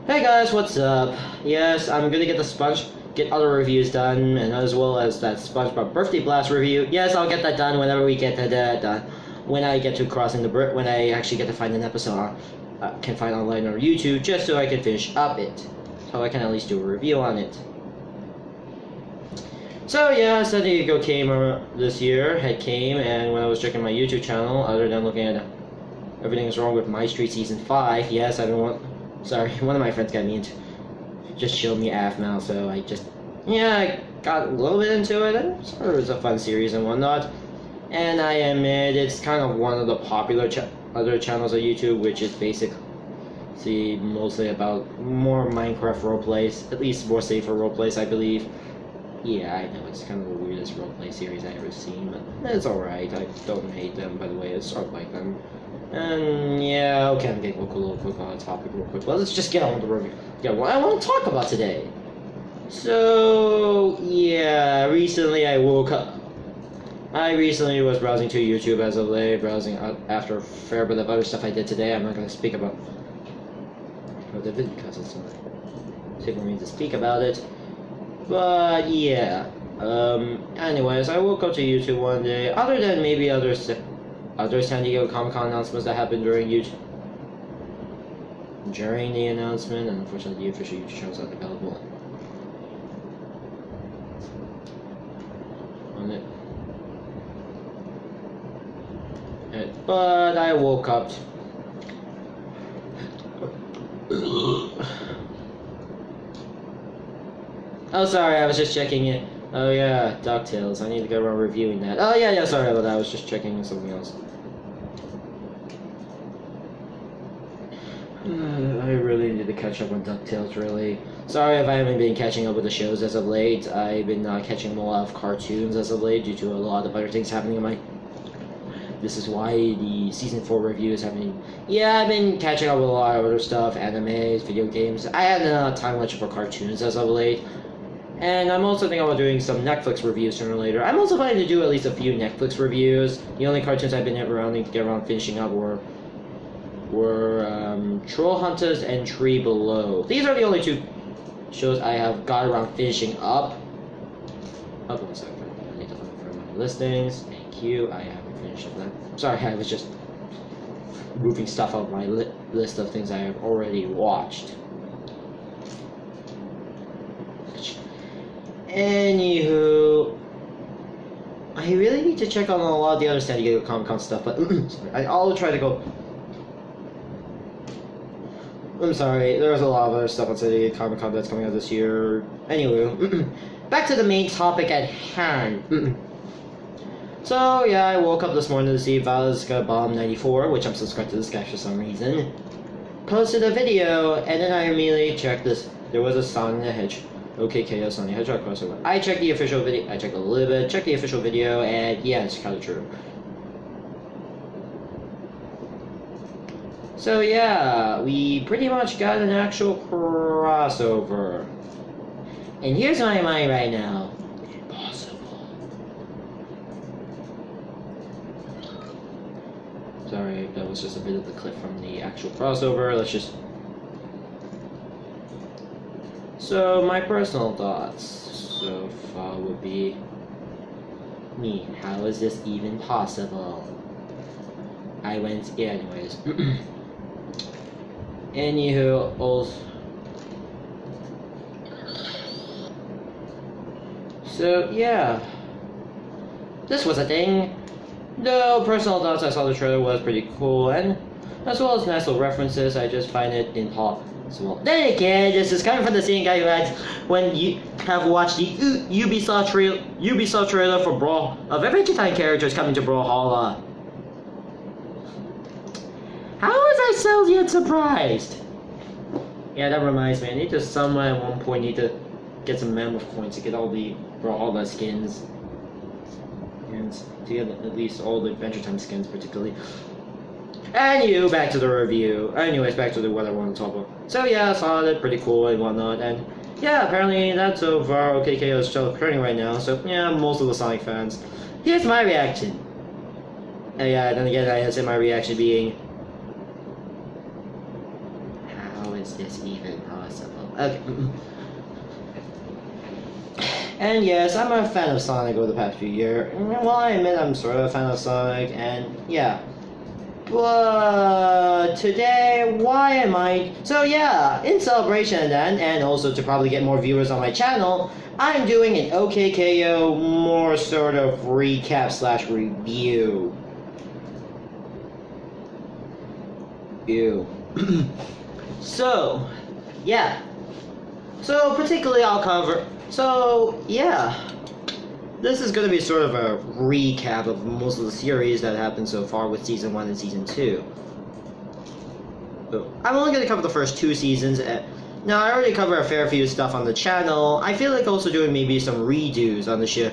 Hey guys, what's up? Yes, I'm gonna get other reviews done, and as well as that SpongeBob Birthday Blast review. Yes, I'll get that done whenever we get to that done. When I get to crossing the bridge, when I actually get to find an episode can find online on YouTube, just so I can finish up it, so I can at least do a review on it. So yeah, San Diego came this year, and when I was checking my YouTube channel, other than looking at everything's wrong with My Street Season 5, yes, sorry, one of my friends got me into, just showed me AFMAL, so I got a little bit into it, and it was a fun series and whatnot. And I admit, it's kind of one of the popular other channels on YouTube, which is basically mostly about more Minecraft roleplays, at least more safer roleplays, I believe. Yeah, I know, it's kind of the weirdest roleplay series I've ever seen, but it's alright. I don't hate them, by the way, I sort of like them. And yeah, okay, I'm getting a little quick on the topic real quick. Well, let's just get on with the review. Yeah, what I want to talk about today. So, yeah, recently I woke up. I recently was browsing to YouTube as of late, browsing after a fair bit of other stuff I did today. I'm not going to speak about it because it's not taking me to speak about it. But yeah, anyways, I woke up to YouTube one day, other than maybe other San Diego Comic-Con announcements that happened during the announcement, and unfortunately the official YouTube channel is not available on it. But I woke up. Oh, sorry, I was just checking it. Oh yeah, DuckTales. I need to go around reviewing that. Oh yeah, sorry about that. I was just checking something else. I really need to catch up on DuckTales, really. Sorry if I haven't been catching up with the shows as of late. I've been not catching a lot of cartoons as of late due to a lot of other things happening in my... This is why the Season 4 review is happening. Yeah, I've been catching up with a lot of other stuff, animes, video games. I haven't had time much for cartoons as of late. And I'm also thinking about doing some Netflix reviews sooner or later. I'm also planning to do at least a few Netflix reviews. The only cartoons I've been able to get around finishing up were Troll Hunters and Tree Below. These are the only two shows I have got around finishing up. Oh, 1 second. I need to look for my listings. Thank you. I haven't finished up that. Sorry, I was just moving stuff out of my list of things I have already watched. Anywho, I really need to check on a lot of the other San Diego Comic-Con stuff, but sorry, I'll try to go. I'm sorry, there's a lot of other stuff on San Diego Comic-Con that's coming out this year. Anyway, back to the main topic at hand. So yeah, I woke up this morning to see Valesca Bomb 94, which I'm subscribed to this guy for some reason, posted a video, and then I immediately checked this. There was a Sonic the Hedgehog. Ok.KO Sonic the Hedgehog crossover. I checked the official video. I checked a little bit. Checked the official video, and yeah, it's kind of true. So yeah, we pretty much got an actual crossover. And here's my mind right now. Impossible. Sorry, that was just a bit of the clip from the actual crossover. Let's just... So, my personal thoughts so far would be... how is this even possible? Yeah, anyways. Anywho, also... So, yeah. This was a thing. No, personal thoughts, I saw the trailer was pretty cool, and as well as nice little references, I just find it impossible. Then again, this is coming from the same guy who had, when you have watched the Ubisoft trailer for Brawl, of every Time characters coming to Brawlhalla. How was I so yet surprised? Yeah, that reminds me, I need to somewhere at one point need to get some mammoth coins to get all the Brawlhalla skins. And to get at least all the Adventure Time skins particularly. Anywho, back to the review. Anyways, back to what I want to talk about. So yeah, I saw it, pretty cool and whatnot, and yeah, apparently that's so far Ok.KO is still occurring right now, so yeah, most of the Sonic fans. Here's my reaction. And yeah, then again, I said my reaction being... How is is this even possible? Okay. And yes, I'm a fan of Sonic over the past few years. Well, I admit I'm sort of a fan of Sonic, and yeah. But today, why am I... So yeah, in celebration then, and also to probably get more viewers on my channel, I'm doing an Ok.KO more sort of recap slash review. Ew. So, yeah. So, particularly I'll cover... So, yeah. This is going to be sort of a recap of most of the series that happened so far with Season 1 and Season 2. So, I'm only going to cover the first 2 seasons. Now, I already covered a fair few stuff on the channel. I feel like also doing maybe some redos on the show.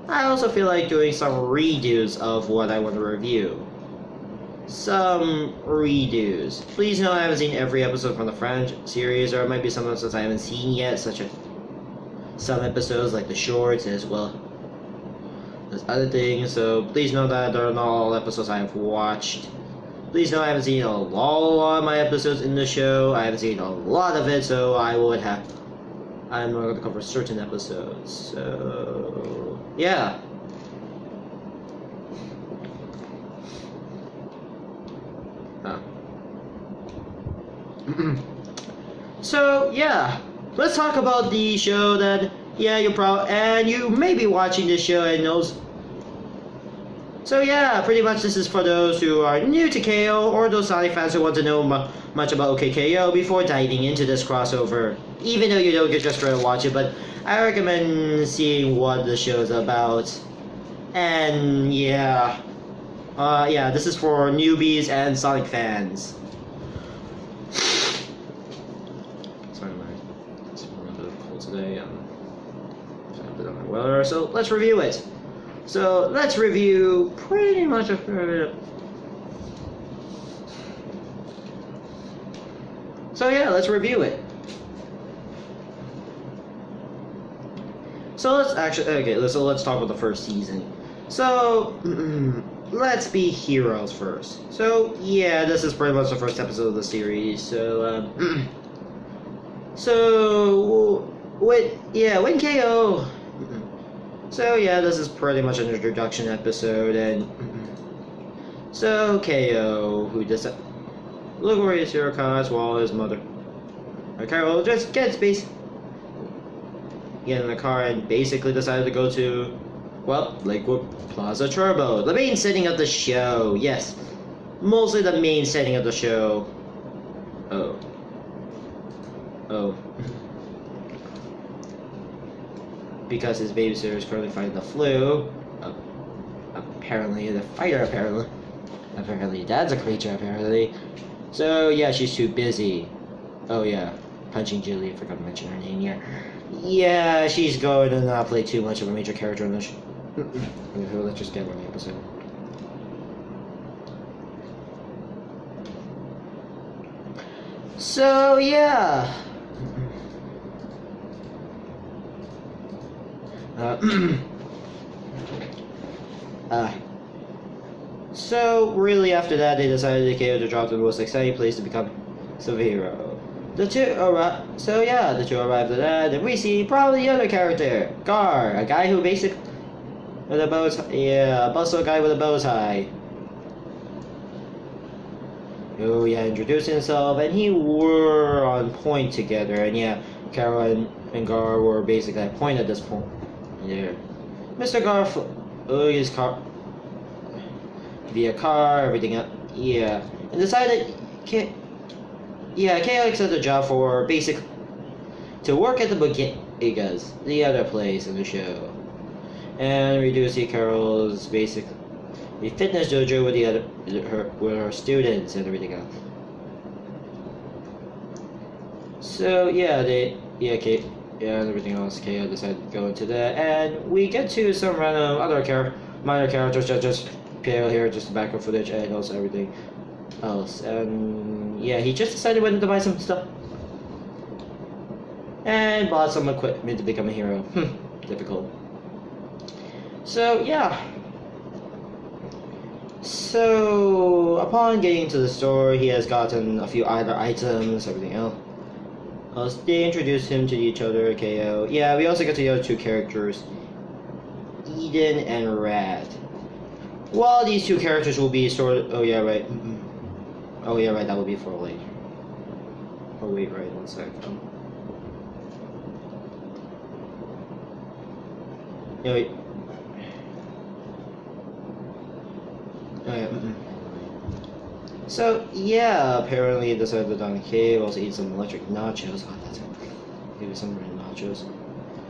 I also feel like doing some redos of what I want to review. Some redos. Please know I haven't seen every episode from the French series, or it might be some episodes I haven't seen yet, such as some episodes like the shorts as well as other things, so please know that they're not all episodes I have watched. Please know I haven't seen a lot of my episodes in the show. I haven't seen a lot of it, so I'm not going to cover certain episodes, so yeah. So yeah, let's talk about the show that, yeah, you may be watching this show and knows. So yeah, pretty much this is for those who are new to KO, or those Sonic fans who want to know much about Ok.KO before diving into this crossover. Even though you don't get just try to watch it, but I recommend seeing what the show is about. And yeah, yeah, this is for newbies and Sonic fans. Today, a bit on my weather, so let's review it. So let's review pretty much a fair bit. So yeah, let's review it. So let's talk about the first season. So let's be heroes first. So yeah, this is pretty much the first episode of the series. So when KO. So yeah, this is pretty much an introduction episode, and so KO, who does that? Look where his hero cause while his mother. Carol just get in the car and basically decided to go to, well, Lakewood Plaza Turbo, the main setting of the show. Yes, mostly the main setting of the show. Oh. Because his babysitter is currently fighting the flu. Apparently, the fighter, apparently, dad's a creature, apparently. So, yeah, she's too busy. Oh, yeah, punching Julie, I forgot to mention her name here. Yeah, she's going to not play too much of a major character in the show. Let's just get on the episode. So, yeah. So really after that they decided to drop the most exciting place to become superhero. The two arrived at that, and we see probably the other character, Gar, a guy who basically with a bow tie, yeah, a bustle guy with a bow tie. Oh yeah, introducing himself, and he were on point together, and yeah, Carol and Gar were basically at point at this point. Yeah, Mr. Garf, his car, via car, everything up, yeah, and decided, KO accepted a job for to work at the Bodegas, the other place in the show, and reduce Carol's basic fitness dojo with her students and everything else. So yeah, and everything else, KO decided to go into that, and we get to some random other minor characters that just appear here, just backup footage, and also everything else. And yeah, he just decided when to buy some stuff, and bought some equipment to become a hero. Typical. So yeah. So, upon getting to the store, he has gotten a few other items, everything else. They introduce him to each other, KO. Yeah, we also get to the other two characters, Eden and Rad. Well, these two characters will be sort of... Oh, yeah, right. Oh, yeah, right, that will be for later. Oh, wait, right, one sec. Yeah, wait. Oh, yeah, So, yeah, apparently he decided to down the cave, also eat some electric nachos. Oh, that's it. Maybe some random nachos.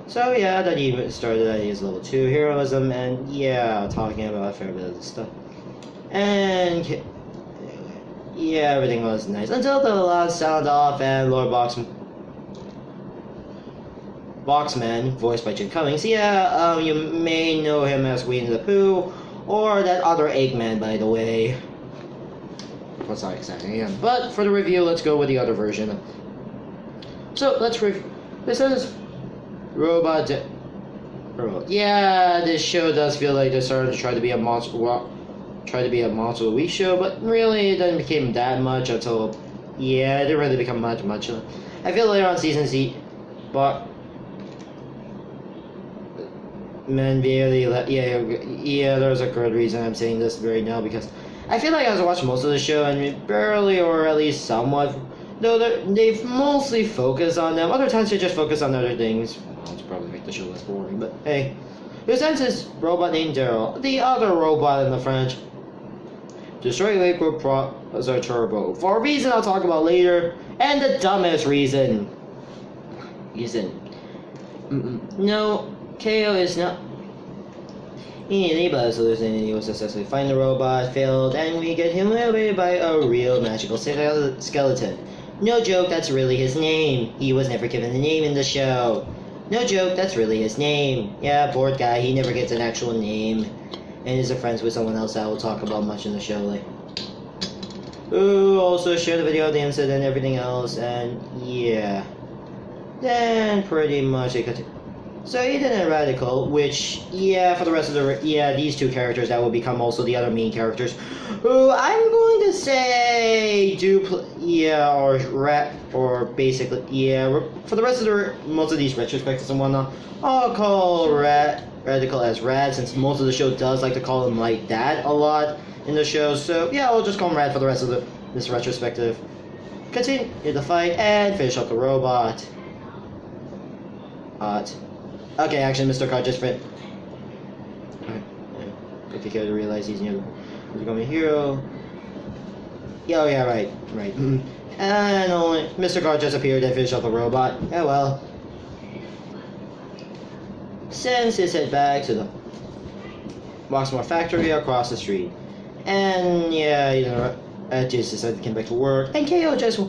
So, yeah, that he started at his level 2 heroism, and yeah, talking about a fair bit of this stuff. And yeah, everything was nice until the last sound off and Lord Boxman, voiced by Jim Cummings. Yeah, you may know him as Winnie the Pooh, or that other Eggman, by the way. What's not exciting again. But for the review, let's go with the other version. So let's review. This is Robot. Yeah, this show does feel like they're starting to try to be a monster. Try to be a Monster of the Week show, but really it didn't become that much until, yeah, it didn't really become much. I feel later on season Z, but man, barely. Yeah, there's a good reason I'm saying this right now, because I feel like I was watching most of the show and barely, or at least somewhat, though they've mostly focused on them. Other times they just focus on other things. Well, it's probably make the show less boring, but hey. Who sends this robot named Daryl, the other robot in the French, destroy Liquid Processor Turbo, for a reason I'll talk about later, and the dumbest reason. No, KO is not. He but a solution, he will successfully find the robot, failed, and we get humiliated by a real magical skeleton. No joke, that's really his name. He was never given a name in the show. No joke, that's really his name. Yeah, poor guy, he never gets an actual name. And is friends with someone else that will talk about much in the show, like. Ooh, also share the video of the incident and everything else, and yeah. Then pretty much it continues. So Eden and Radical, which, yeah, for the rest of the, these two characters that will become also the other main characters, who I'm going to say or basically, yeah, for the rest of the, most of these retrospectives and whatnot, I'll call Radical as Rad, since most of the show does like to call him like that a lot in the show, so yeah, I'll just call him Rad for the rest of this retrospective. Continue the fight and finish up the robot. Okay, actually, Mr. Card just fit. If you care to realize he's near the becoming a hero. Yeah, oh yeah, right. And only Mr. Card just appeared and finished off the robot. Yeah, well. Sends his head back to the Boxmore factory across the street. And yeah, you know, just decided to come back to work. And KO just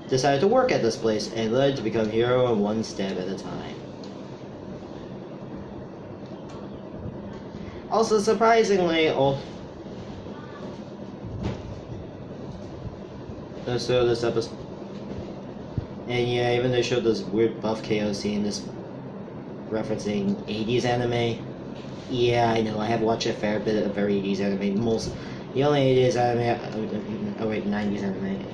decided to work at this place and learned to become a hero one step at a time. Also, surprisingly, so this episode, and yeah, even they showed this weird buff KO scene, this referencing 80s anime. Yeah, I know, I have watched a fair bit of very 80s anime. The only 80s anime, oh wait, 90s anime.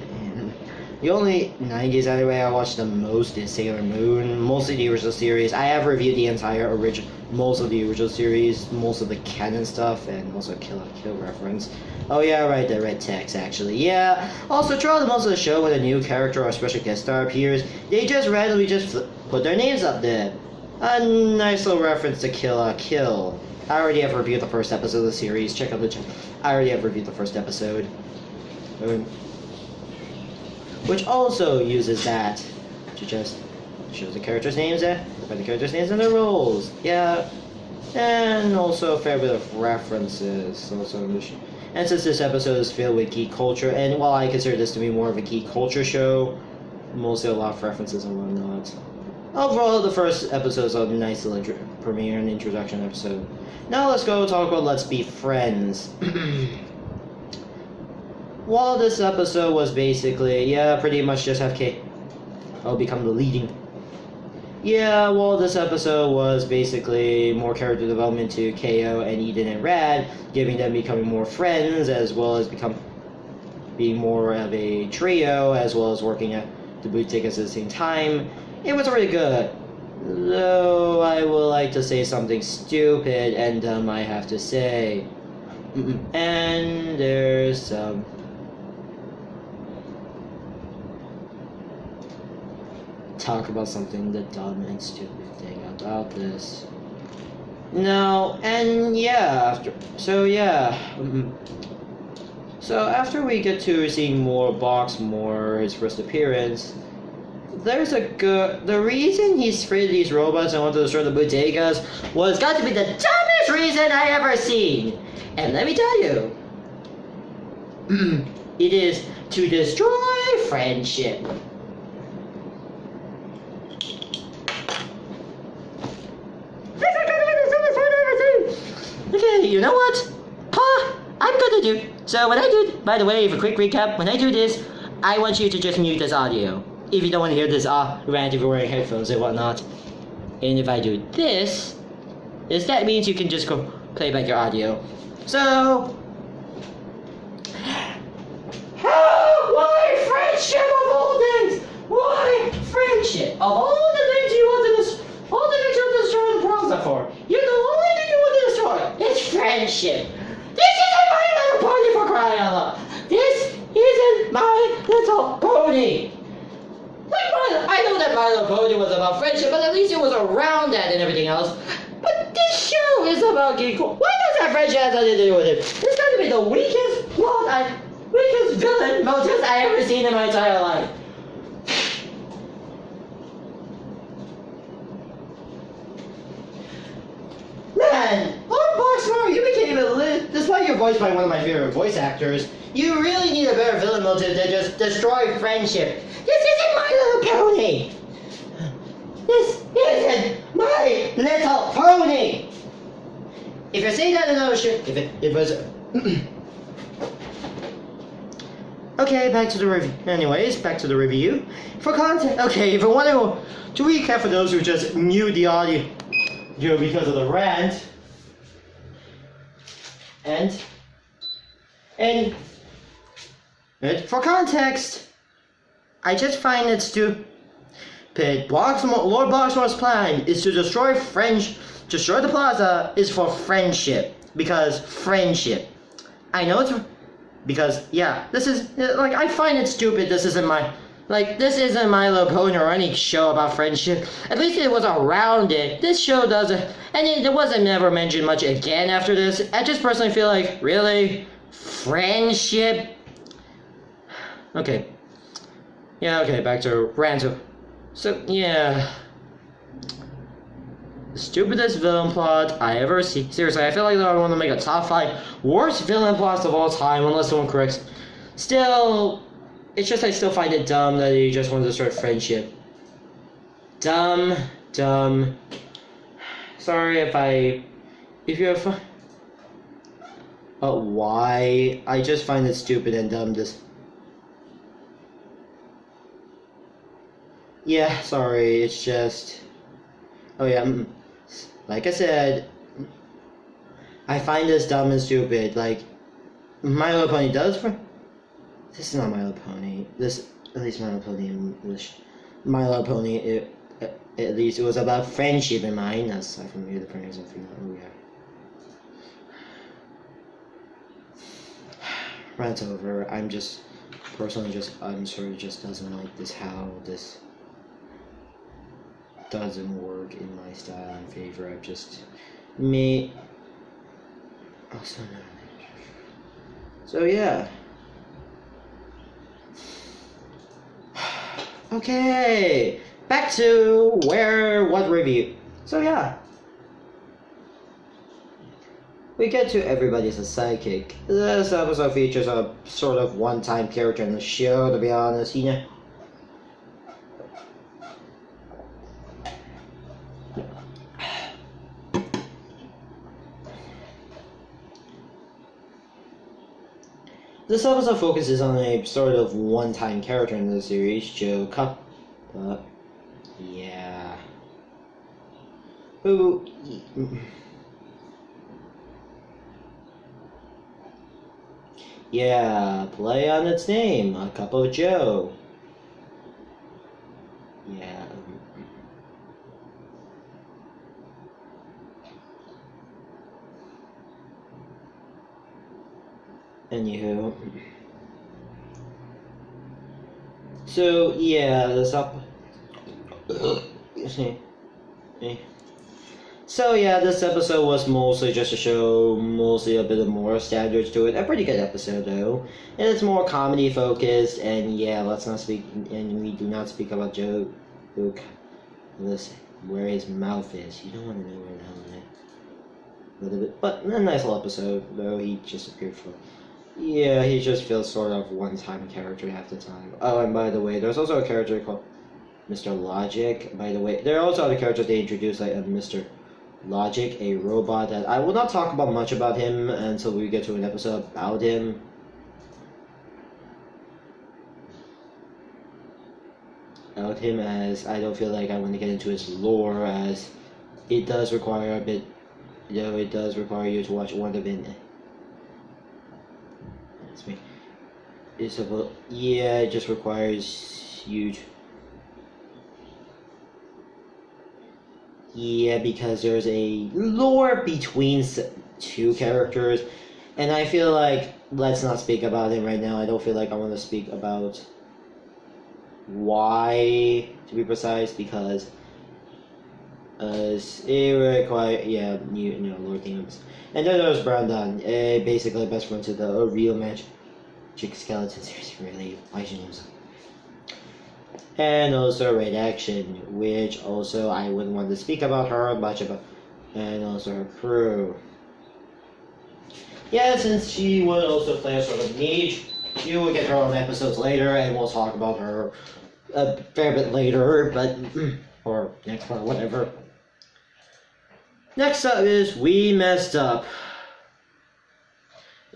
The only 90s anime I watched the most is Sailor Moon, mostly the original series. I have reviewed the entire most of the original series, most of the canon stuff, and also Kill la Kill reference. Oh yeah, right, the red text actually. Yeah, also throughout most of the show when a new character or special guest star appears, they just randomly put their names up there. A nice little reference to Kill la Kill. I already have reviewed the first episode of the series, check out the channel. I already have reviewed the first episode. Which also uses that to just show the characters' names there, put the characters' names and their roles. Yeah, and also a fair bit of references. And since this episode is filled with geek culture, and while I consider this to be more of a geek culture show, mostly a lot of references and whatnot. Overall, the first episode is a nice little premiere and introduction episode. Now let's go talk about Let's Be Friends. While this episode was basically, yeah, pretty much just have KO become the leading Yeah, well, this episode was basically more character development to KO and Eden and Rad, giving them becoming more friends, as well as being more of a trio, as well as working at the boutique at the same time. It was really good. Though I would like to say something stupid and dumb, I have to say. And there's some... talk about something the dumb and stupid thing about this. No, and yeah, so after we get to seeing more Boxmore, his first appearance, the reason he's afraid of these robots and wanted to destroy the bodegas was got to be the dumbest reason I ever seen. And let me tell you, it is to destroy friendship. Okay, you know what? I'm gonna do. So when I do, by the way, for a quick recap, when I do this, I want you to just mute this audio. If you don't want to hear this rant if you're wearing headphones and whatnot. And if I do this, that means you can just go play back your audio. So, why friendship of all things? Why friendship? Of all the things you want to destroy the plaza for, the only thing you want to destroy is friendship. This isn't My Little Pony, for crying out loud. This isn't My Little Pony. I know that My Little Pony was about friendship, but at least it was around that and everything else. But this show is about getting cool. Why does that friendship have nothing to do with it? It's got to be the weakest villain motive I ever seen in my entire life. Man, Lord Boxmore, you became despite your voice by one of my favorite voice actors, you really need a better villain motive than just destroy friendship. This isn't My Little Pony! This isn't My Little Pony! If you're saying that in another show, if it was... Okay, back to the review. Anyways, back to the review. For content, okay, if I want to recap for those who just knew the audio because of the rant, and for context, I just find it stupid. Lord Boxmore's plan is to destroy the plaza is for friendship, because friendship. I know it's because this is I find it stupid. This isn't My Little Pony or any show about friendship. At least it was around it. This show doesn't, and it wasn't never mentioned much again after this. I just personally feel like, really? Friendship? Okay. Yeah, okay, back to Ranto. So, yeah. The stupidest villain plot I ever see. Seriously, I feel like I want to make a top 5 worst villain plots of all time, unless someone corrects. Still, it's just I still find it dumb that you just want to start friendship. Dumb. Sorry if you're why? I just find it stupid and dumb. Yeah, sorry, it's just... Oh yeah, like I said, I find this dumb and stupid. Like, My Little Pony does for... This is not My Little Pony. This, at least My Little Pony English. My Little Pony, at least it was about friendship in mind. Aside from the pronouns and figure out who we are. Rant's over. I'm sorry, just doesn't like this, how this doesn't work in my style and favor of just me. Also, no. So yeah. Okay, back to what review. So yeah, we get to Everybody's a Sidekick. This episode features a sort of one-time character in the show, to be honest, you know. This episode focuses on a sort of one-time character in the series, Joe Cup. Yeah. Who... Yeah, play on its name, a cup of Joe. Yeah. Anywho. So, yeah, this up... So yeah, this episode was mostly just to show mostly a bit more standards to it. A pretty good episode though, and it's more comedy focused. And yeah, let's not speak, and we do not speak about Joe, Luke, listen, where his mouth is. You don't want to know where the hell it is. A little bit, but a nice little episode though. He just appeared for. Yeah, he just feels sort of one-time character half the time. Oh, and by the way, there's also a character called Mr. Logic. By the way, there are also other characters they introduced, like Mr. Logic, a robot that I will not talk about much about him until we get to an episode about him. As I don't feel like I want to get into his lore, as it does require a bit, it does require you to watch one of it. That's me. It's about, yeah, it just requires you to. Yeah, because there's a lore between two characters, and I feel like let's not speak about him right now. I don't feel like I want to speak about why, to be precise, because it requires, yeah, lore themes. And then there's Brandon, basically best friend to the real Magic Skeleton series, really. Why should you know so? And also Red Action, which also I wouldn't want to speak about her much about, and also her crew. Yeah, since she would also play a sort of niche, she will get her own episodes later, and we'll talk about her a fair bit later, but or next part, whatever. Next up is We Messed Up.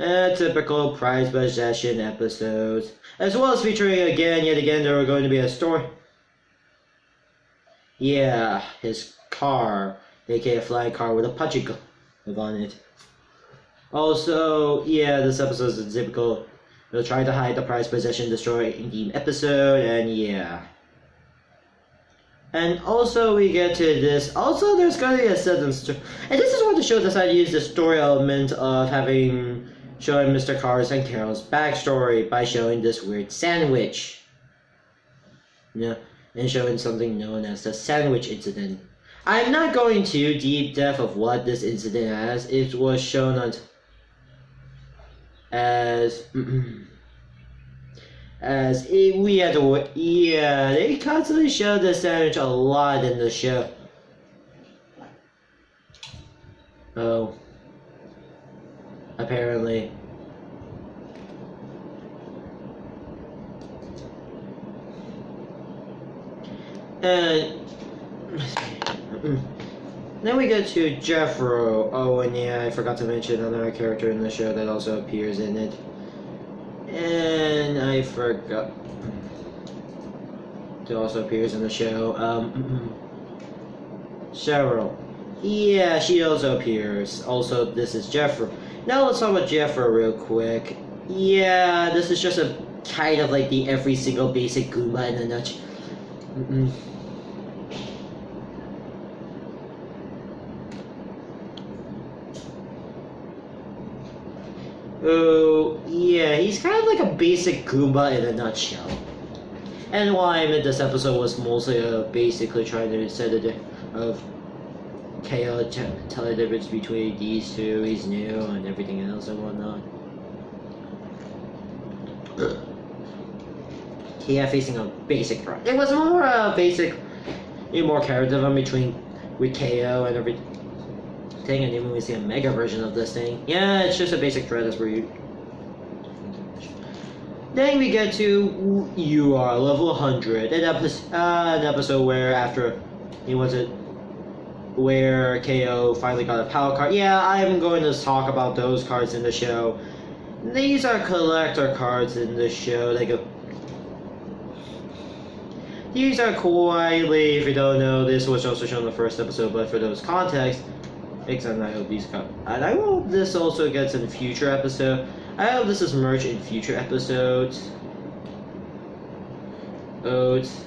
A typical prize possession episodes, as well as featuring yet again, there are going to be a story. Yeah, his car, aka a flying car with a pachico on it. Also, yeah, this episode is a typical, they'll try to hide the prize possession destroying theme episode, and yeah. And also we get to this, also there's going to be a sudden story, and this is what the show decided to use the story element of showing Mr. Cars and Carol's backstory by showing this weird sandwich. Yeah, and showing something known as the sandwich incident. I'm not going too deep depth of what this incident has. It was shown on we had to, yeah, they constantly show the sandwich a lot in the show. Oh. Apparently. And then we get to Jeffro. Oh, and yeah, I forgot to mention another character in the show that also appears in it. And I forgot that also appears in the show. Cheryl. Yeah, she also appears. Also, this is Jeffro. Now let's talk about Jeffro real quick. Yeah, this is just a kind of like the every single basic Goomba in a nutshell. Oh, yeah, he's kind of like a basic Goomba in a nutshell. And why I made this episode was mostly basically trying to set a of KO tell the difference between these two, he's new, and everything else and whatnot. Yeah, facing a basic threat. It was more basic, more character development with KO and everything. And even we see a mega version of this thing. Yeah, it's just a basic threat as where you. Then we get to You Are Level 100, an episode where after where KO finally got a power card. Yeah, I'm going to talk about those cards in the show. These are collector cards in the show. these are quietly, if you don't know, this was also shown in the first episode, but for those context, except I hope these come. And I hope this also gets in future episode. I hope this is merged in future episodes. Oats.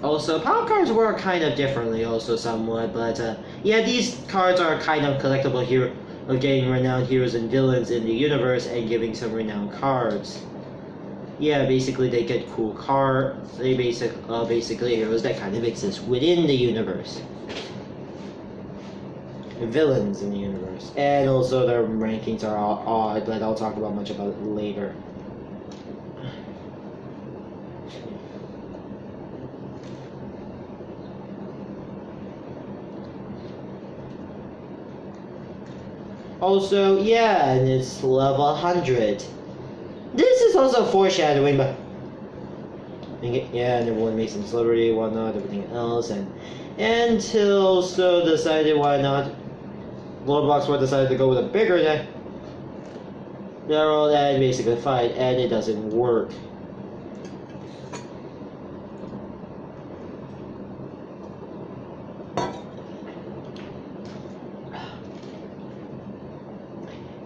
Also, power cards work kind of differently, also somewhat, but yeah, these cards are kind of collectible here, of getting renowned heroes and villains in the universe and giving some renowned cards. Yeah, basically they get cool cards. They basically heroes that kind of exist within the universe. Villains in the universe. And also their rankings are all odd, but I'll talk about much about it later. Also, yeah, and it's level 100. This is also foreshadowing, but yeah, and everyone makes some celebrity, whatnot, everything else, and until also decided why not. Lord Bloxworth decided to go with a bigger deck. They're all that basically fight, and it doesn't work.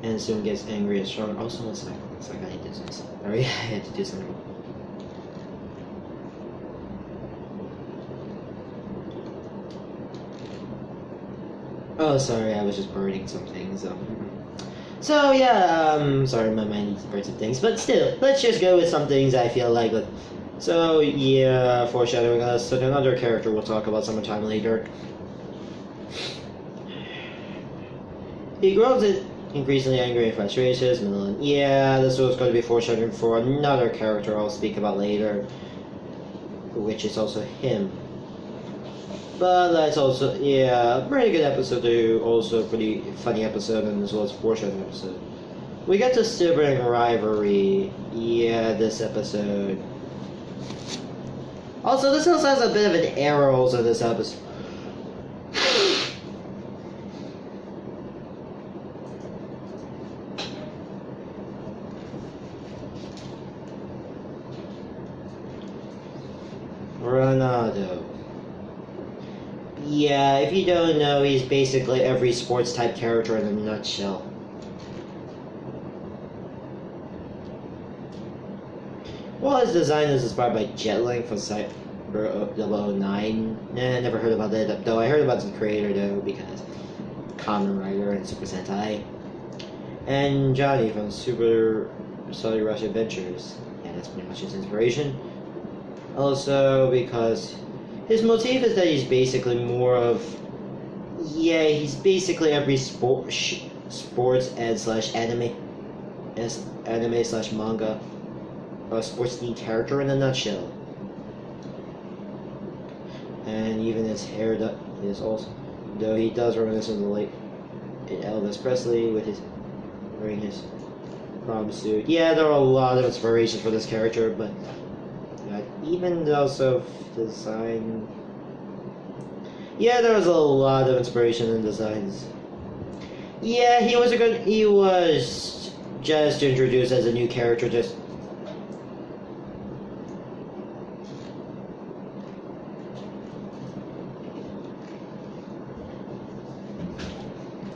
And soon gets angry and strong. Also, one second, I need to do something. Sorry, I had to do something. Oh, sorry, I was just burning some things. So yeah, sorry, my mind needs to burn some things, but still, let's just go with some things I feel like. So yeah, foreshadowing us. So another character we'll talk about sometime later. He grows it. Increasingly angry and frustrated, yeah, this was going to be foreshadowing for another character I'll speak about later, which is also him. But that's also, yeah, pretty good episode too, also pretty funny episode, and as well as foreshadowing episode. We got the sibling rivalry, yeah, this episode. Also, this also has a bit of an error also in this episode. Ronaldo. Yeah, if you don't know, he's basically every sports type character in a nutshell. Well, his design is inspired by Jetlink from Cyber 009. Nah, never heard about that, though I heard about the creator though, because Kamen Rider and Super Sentai. And Johnny from Super Solid Rush Adventures. Yeah, that's pretty much his inspiration. Also, because his motif is that he's basically more of, yeah, he's basically every sports and slash anime slash manga, sports themed character in a nutshell. And even his hair is also, though he does reminisce of the late Elvis Presley with his wearing his prom suit. Yeah, there are a lot of inspirations for this character, but. Even also design. Yeah, there was a lot of inspiration in designs. Yeah, he was just introduced as a new character, just.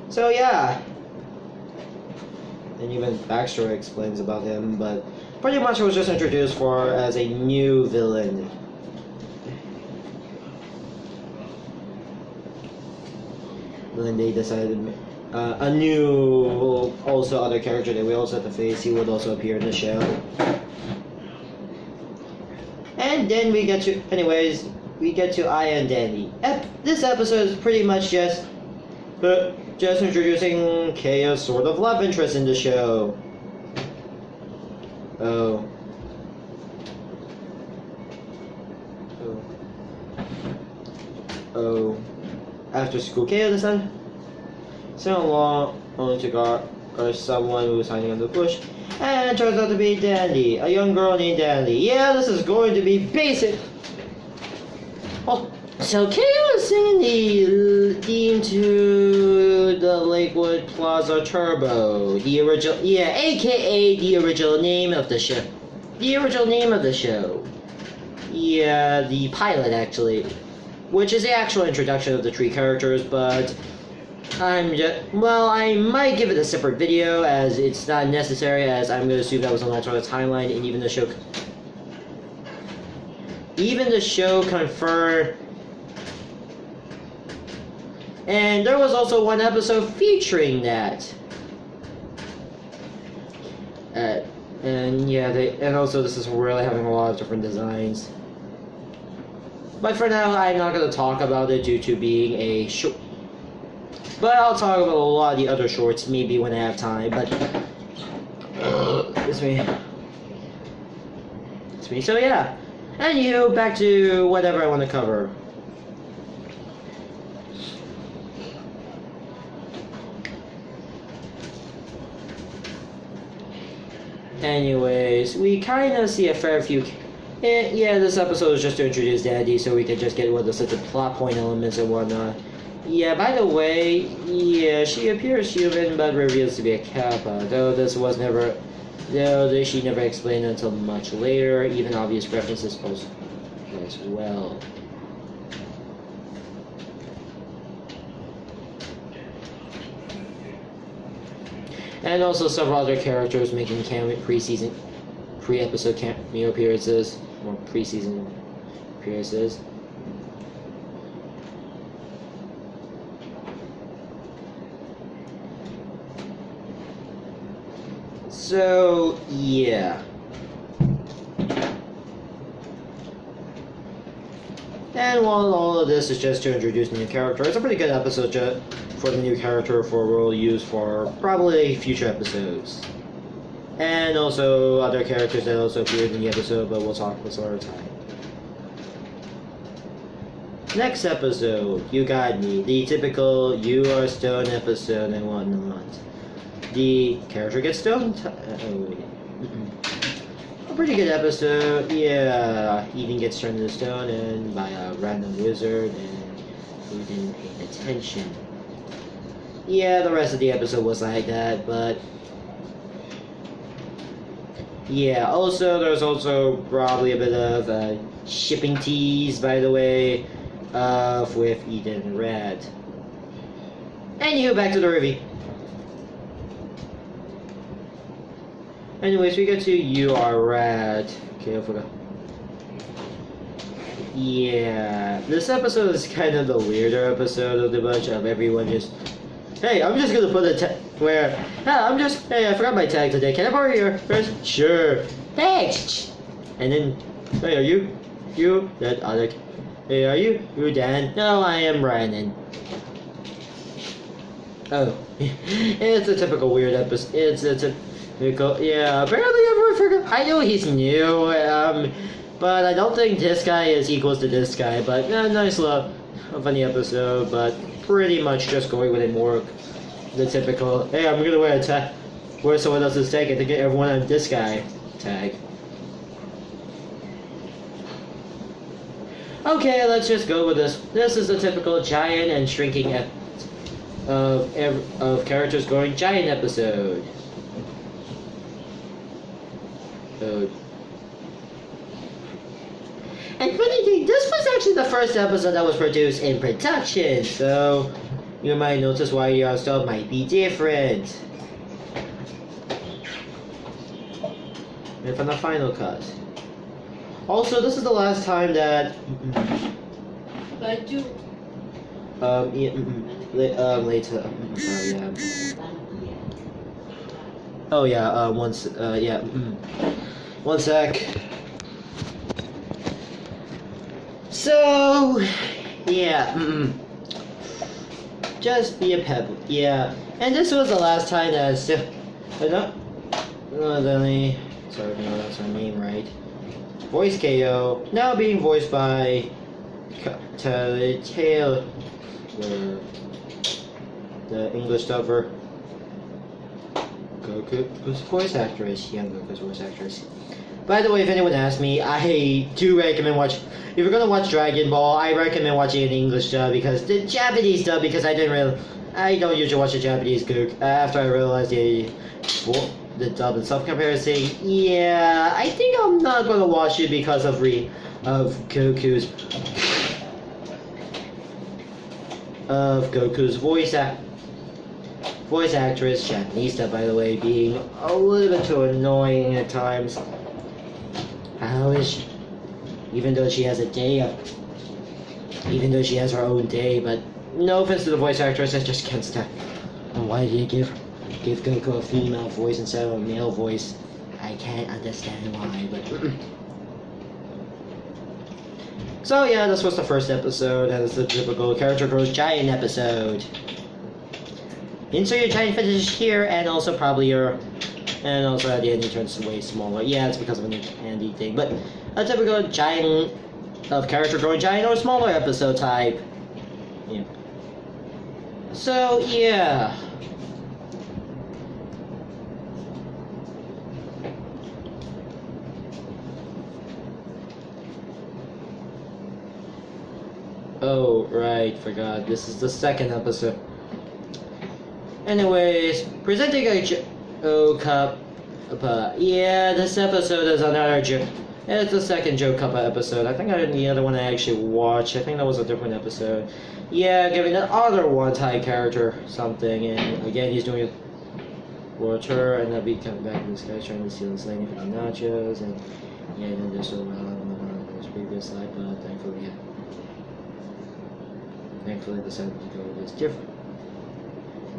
So yeah. And even backstory explains about him, but pretty much it was just introduced for as a new villain. Then they decided a new, also other character that we also have to face, he would also appear in the show. And then we get to, anyways, we get to Aya and Dandy. This episode is pretty much just introducing K.O's sort of love interest in the show. After school, K.O decided so long only to guard someone who was hiding under the bush, and it turns out to be Dandy, a young girl named Dandy. Yeah, this is going to be basic. Well, so K.O is singing the theme to the Lakewood Plaza Turbo, the original, yeah, aka the original name of the show. The original name of the show. Yeah, the pilot actually, which is the actual introduction of the three characters, but I might give it a separate video as it's not necessary, as I'm going to assume that was an alternate timeline, and even the show confirmed. And there was also one episode featuring that. And yeah, and also this is really having a lot of different designs. But for now, I'm not going to talk about it due to being a short. But I'll talk about a lot of the other shorts maybe when I have time. But it's me. So yeah. Anywho, back to whatever I want to cover. Anyways, we kind of see a fair few. Yeah, this episode is just to introduce Daddy, so we can just get what the plot point elements and whatnot. Yeah, by the way, yeah, she appears human but reveals to be a Kappa, though she never explained until much later, even obvious references post as well. And also several other characters making pre-episode cameo appearances, or pre-season appearances. So, yeah. And while all of this is just to introduce new character, it's a pretty good episode for the new character we'll use for probably future episodes. And also other characters that also appeared in the episode, but we'll talk about some other time. Next episode, You Got Me, the typical You Are Stone episode and whatnot. The character gets stoned. A pretty good episode. Yeah, Eden gets turned into stone and by a random wizard, and who didn't pay attention. Yeah, the rest of the episode was like that, but yeah. Also, there's also probably a bit of shipping tease, by the way, with Eden and Rad. Anywho, back to the review. Anyways, we get to You Are Rad. Okay, I forgot. Yeah, this episode is kind of the weirder episode of the bunch of everyone just. Hey, I'm just gonna put a hey, I forgot my tag today. Can I borrow your first? Sure. Thanks. And then, hey, are you? That other. Hey, are you? You Dan? No, I am Brandon. Oh, it's a typical weird episode. It's a typical, yeah. Apparently, everyone forgot. I know he's new, but I don't think this guy is equals to this guy. But nice little funny episode, but pretty much just going with it more the typical. Hey, I'm gonna wear someone else's tag and to get everyone on this guy tag. Okay, let's just go with this. This is the typical giant and shrinking of characters going giant episode. And funny thing, this was actually the first episode that was produced in production, so you might notice why your stuff might be different. And from the final cut. Also, this is the last time that. Later. Oh yeah. Yeah. One sec. So, yeah. Just be a pebble. Yeah. And this was the last time that. Sorry, no, that's her name, right? Voice KO, now being voiced by Taylor, the English dubber. Goku's voice actress, young Goku's voice actress. By the way, if anyone asks me, I do recommend watch. If you're gonna watch Dragon Ball, I recommend watching an English dub because the Japanese dub, because I don't usually watch the Japanese Goku. After I realized the dub and stuff comparison, yeah, I think I'm not gonna watch it because of Goku's voice actress, Japanese dub, by the way, being a little bit too annoying at times. How is she? Even though she has her own day, but no offense to the voice actress, I just can't stand. And why did you give Goku a female voice instead of a male voice? I can't understand why, but. So yeah, this was the first episode, and it's the typical character grows giant episode. Insert your giant fetish here, and also probably and also at the end he turns way smaller. Yeah, it's because of an Andy thing, but a typical giant of character growing giant or smaller episode type. Yeah. So yeah. Oh, right, forgot. This is the second episode. Anyways, presenting Ok.KO. Yeah, this episode is another joke. It's the second Joe Cuppa episode. I think the other one I actually watched. I think that was a different episode. Yeah, giving the other one-type character something, and again he's doing water, and I'll be coming back to this guy trying to steal this lady for the nachos, and yeah, and then there's on his previous life, but thankfully the second episode is different.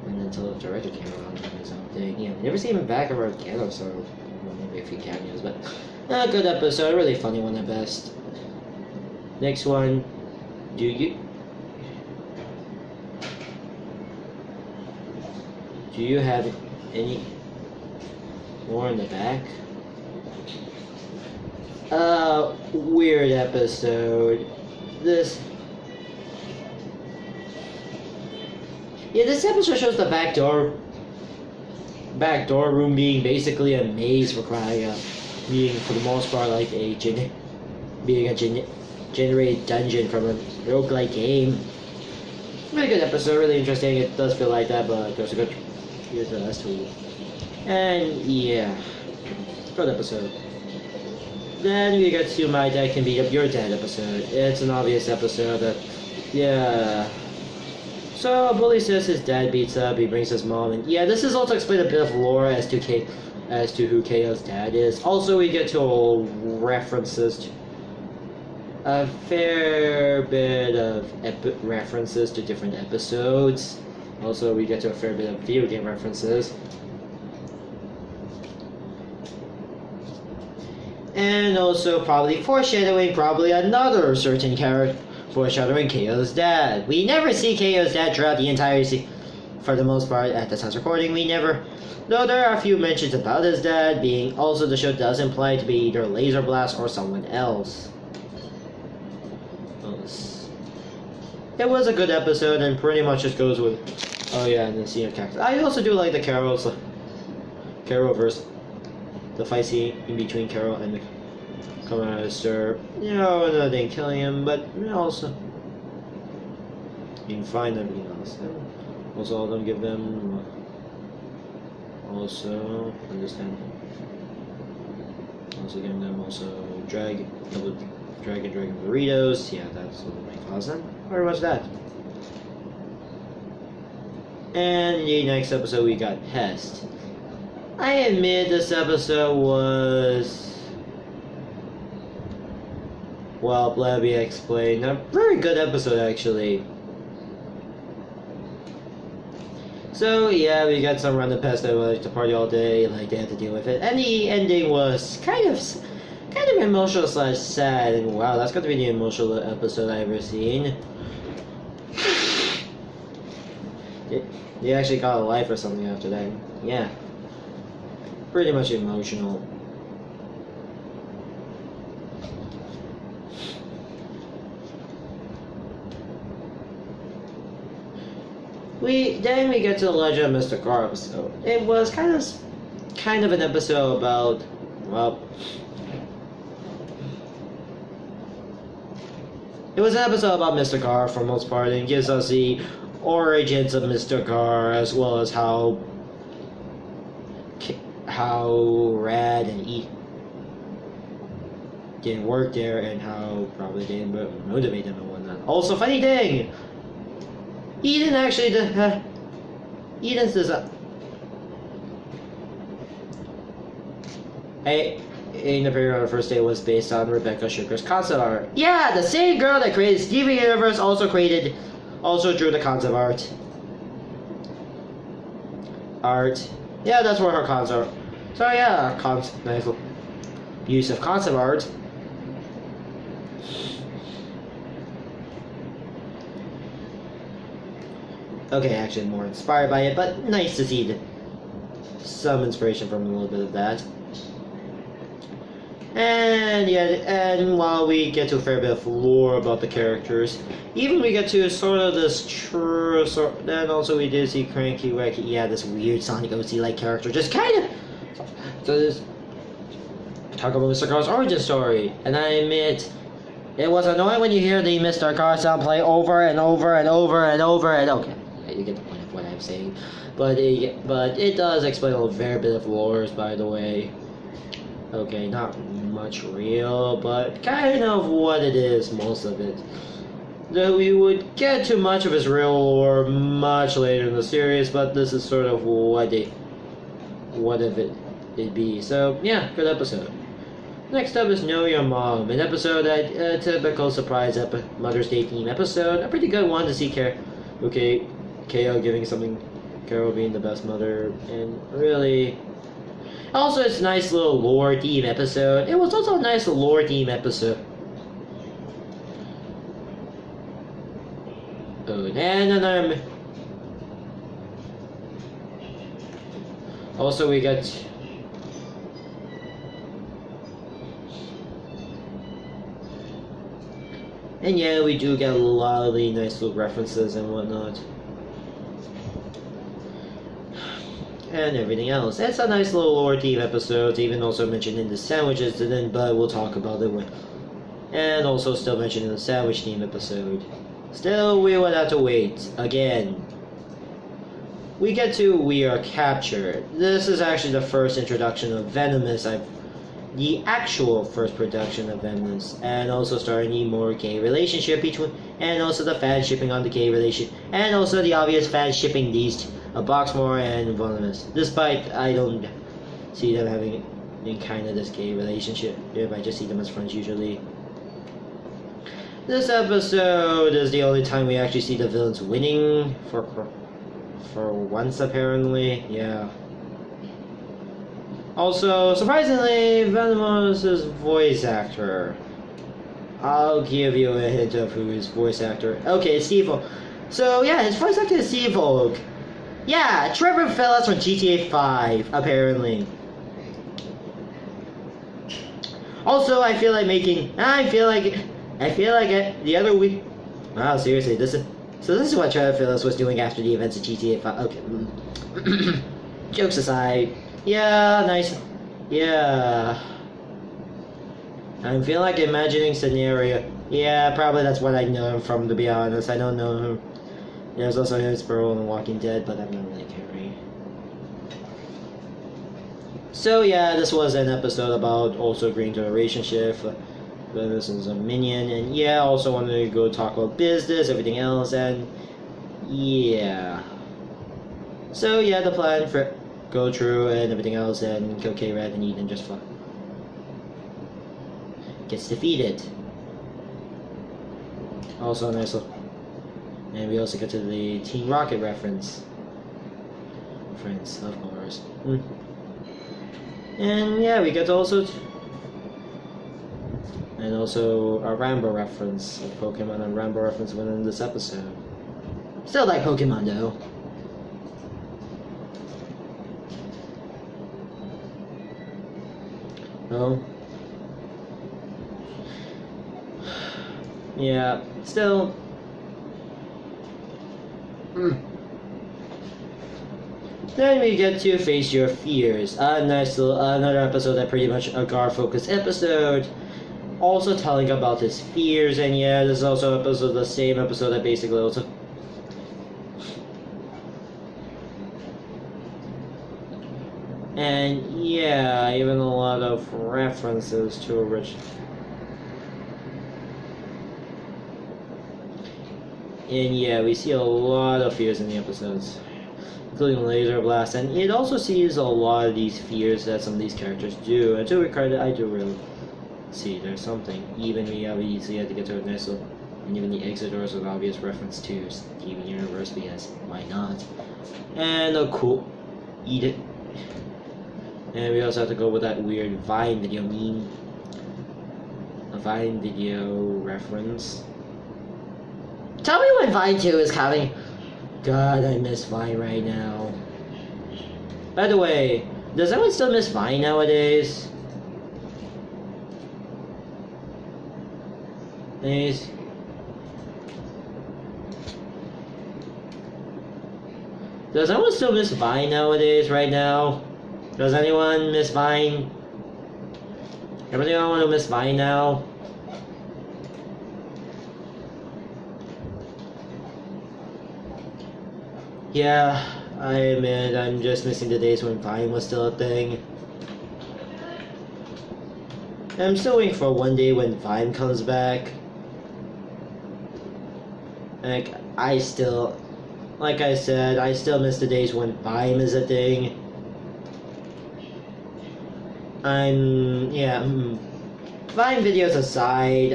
And until the director came around and did something, yeah, never see him back around again, so maybe a few cameos, but a good episode, a really funny one at best. Next one, do you have any more in the back? Weird episode. This episode shows the back door room being basically a maze for crying out. Being for the most part like generated dungeon from a roguelike game. Really good episode, really interesting. It does feel like that, but there's a good here's the last two. And yeah. Good episode. Then we get to My Dad Can Beat Up Your Dad episode. It's an obvious episode that yeah. So, Bully says his dad beats up, he brings his mom, and yeah, this is also explain a bit of lore as to who KO's dad is. Also, we get to references to a fair bit of references to different episodes. Also, we get to a fair bit of video game references. And also, probably foreshadowing another certain character. Foreshadowing KO's dad. We never see KO's dad throughout the entire season. For the most part, at the time's recording, we never. Though there are a few mentions about his dad being. Also, the show does imply to be either Laser Blast or someone else. It was a good episode, and pretty much just goes with. Oh yeah, and the scene of cactus. I also do like the Carol verse. The fight scene in between Carol and the. Coming out of Sir, you know, another thing killing him, but also being fine and everything else. And also, all of them give them also understand. Also giving them dragon burritos. Yeah, that's what my cousin. Very much that. And the next episode we got Pest. I admit this episode was. Well, let me explain. A very good episode, actually. So, yeah, we got some random pests that would like to party all day, like they had to deal with it. And the ending was kind of emotional / sad. And wow, that's got to be the emotional episode I've ever seen. They actually got a life or something after that. Yeah. Pretty much emotional. Then we get to the Legend of Mr. Carr episode. It was kind of an episode about, well, It was an episode about Mr. Gar for the most part, and gives us the origins of Mr. Gar as well as how Rad and E didn't work there and how probably didn't motivate them and whatnot. Also, funny thing, Eden actually Eden's design. In the period on the first day was based on Rebecca Sugar's concept art. Yeah, the same girl that created Steven Universe also drew the concept art. Yeah, that's where her concept. So yeah, nice use of concept art. Okay, actually more inspired by it, but nice to see some inspiration from a little bit of that. And yeah, and while we get to a fair bit of lore about the characters, even we get to sort of this true sort. Then also we did see Cranky Wacky, yeah, this weird Sonic OC-like character, just kind of. So this talk about Mr. Car's origin story, and I admit it was annoying when you hear the Mr. Car sound play over and over and over and over and okay, you get the point of what I'm saying, but it does explain a fair bit of lore, by the way. Okay, not much real, but kind of what it is, most of it. Though we would get to much of his real lore much later in the series, but this is sort of what it'd be. So yeah, good episode. Next up is Know Your Mom, an episode that a typical surprise Mother's Day theme episode, a pretty good one to see Ok.KO giving something, Carol being the best mother, and really. Also, it's a nice little lore theme episode. It was also a nice lore theme episode. Oh, and another. Also, we got. And yeah, we do get a lot of the nice little references and whatnot. And everything else. It's a nice little lore theme episode, even also mentioned in the sandwiches, but we'll talk about it and also still mentioned in the sandwich theme episode. Still, we would have to wait again. We get to We Are Captured. This is actually the first introduction of Venomous. The actual first production of Venomous, and also starting the more gay relationship between, and also the fan shipping on the gay relation, and also the obvious fan shipping these Boxmore and Venomous. Despite I don't see them having any kind of this gay relationship, I just see them as friends usually. This episode is the only time we actually see the villains winning for once apparently. Yeah. Also, surprisingly, Venomous' voice actor. I'll give you a hint of who his voice actor. Okay, it's Steve Oak. So yeah, his voice actor is Steve Oak. Yeah, Trevor Phillips from GTA 5, apparently. Also, I feel like the other week. Wow, seriously, this is what Trevor Phillips was doing after the events of GTA 5. Okay, jokes aside. Yeah, nice. Yeah. I feel like imagining scenario. Yeah, probably that's what I know him from, to be honest. I don't know him. There's also his role in Walking Dead, but I'm not really caring. So yeah, this was an episode about also agreeing to a relationship. This is a minion, and yeah, also wanted to go talk about business, everything else, and yeah. So yeah, the plan for go through and everything else, and kill K-Red and Eden just gets defeated. Also a nice look. And we also get to the Team Rocket reference. Friends, of course. And yeah, we get to also and also a Rambo reference, a Pokemon and Rambo reference within this episode. Still like Pokemon though. Oh. Yeah, still. Then we get to Face Your Fears. A nice little, another episode that pretty much a Gar focused episode. also telling about his fears, and yeah, this is also episode, the same episode that basically also. And yeah, even a lot of references to original. And yeah, we see a lot of fears in the episodes, including laser blast, and it also sees a lot of these fears that some of these characters do. And to Ricardo, I do really see there's something. Even we obviously had to get to a nice little, and even the exit doors with obvious reference to Steven Universe, because why not? And a cool eat it. And we also have to go with that weird Vine video meme. A Vine video reference. Tell me when Vine 2 is coming. God, I miss Vine right now. By the way, does anyone still miss Vine nowadays? Anyways. Does anyone still miss Vine nowadays right now? Does anyone miss Vine? Everyone want to miss Vine now? Yeah, I admit I'm just missing the days when Vine was still a thing. I'm still waiting for one day when Vine comes back. Like I said, I still miss the days when Vine is a thing. Vine videos aside,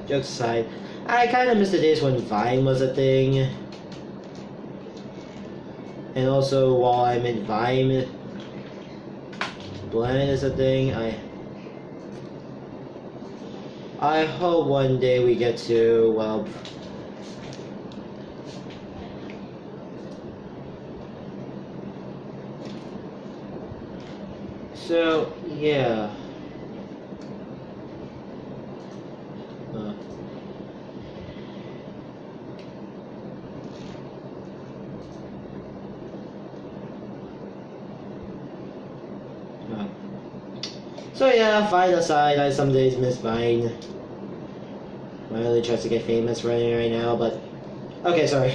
jokes aside, I kind of miss the days when Vine was a thing. And also, while I'm in Vine, Blend is a thing. I hope one day we get to, well, so yeah. So yeah, Vine aside, I some days miss Vine. I really tries to get famous right now, but okay, sorry.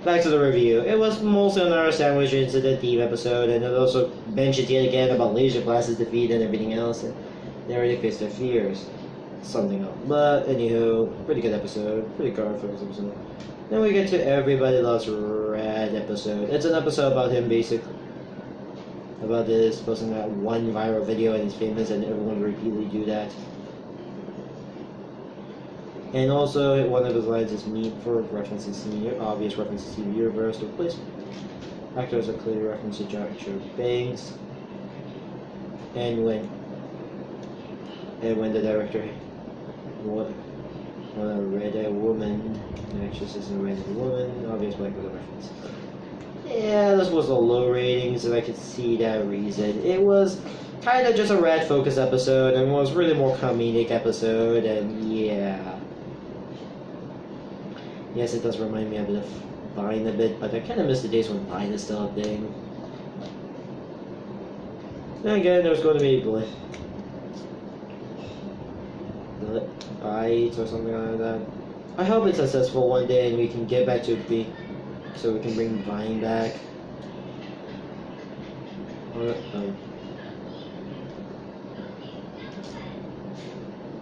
Back to the review. It was mostly another sandwich incident theme episode, and it also mentioned yet again about laser blast's defeat and everything else, and they already faced their fears. Something else. But anywho, pretty good episode. Pretty good first episode. Then we get to Everybody Loves Red episode. It's an episode about him basically. About this, posting that one viral video and he's famous and everyone repeatedly do that. And also, one of his lines is me for references to obvious references to the universe. The place actors are clearly reference to Joshua Banks. And when the director read a woman, the actress is a redheaded woman, obvious black with a reference. Yeah, this was a low ratings, and I could see that reason. It was kind of just a red focus episode, and was really more comedic episode, and yeah. Yes, it does remind me a bit of Vine a bit, but I kind of miss the days when Vine is still a thing. Then again, there's going to be Bites or something like that. I hope it's successful one day and we can get back to so we can bring Vine back.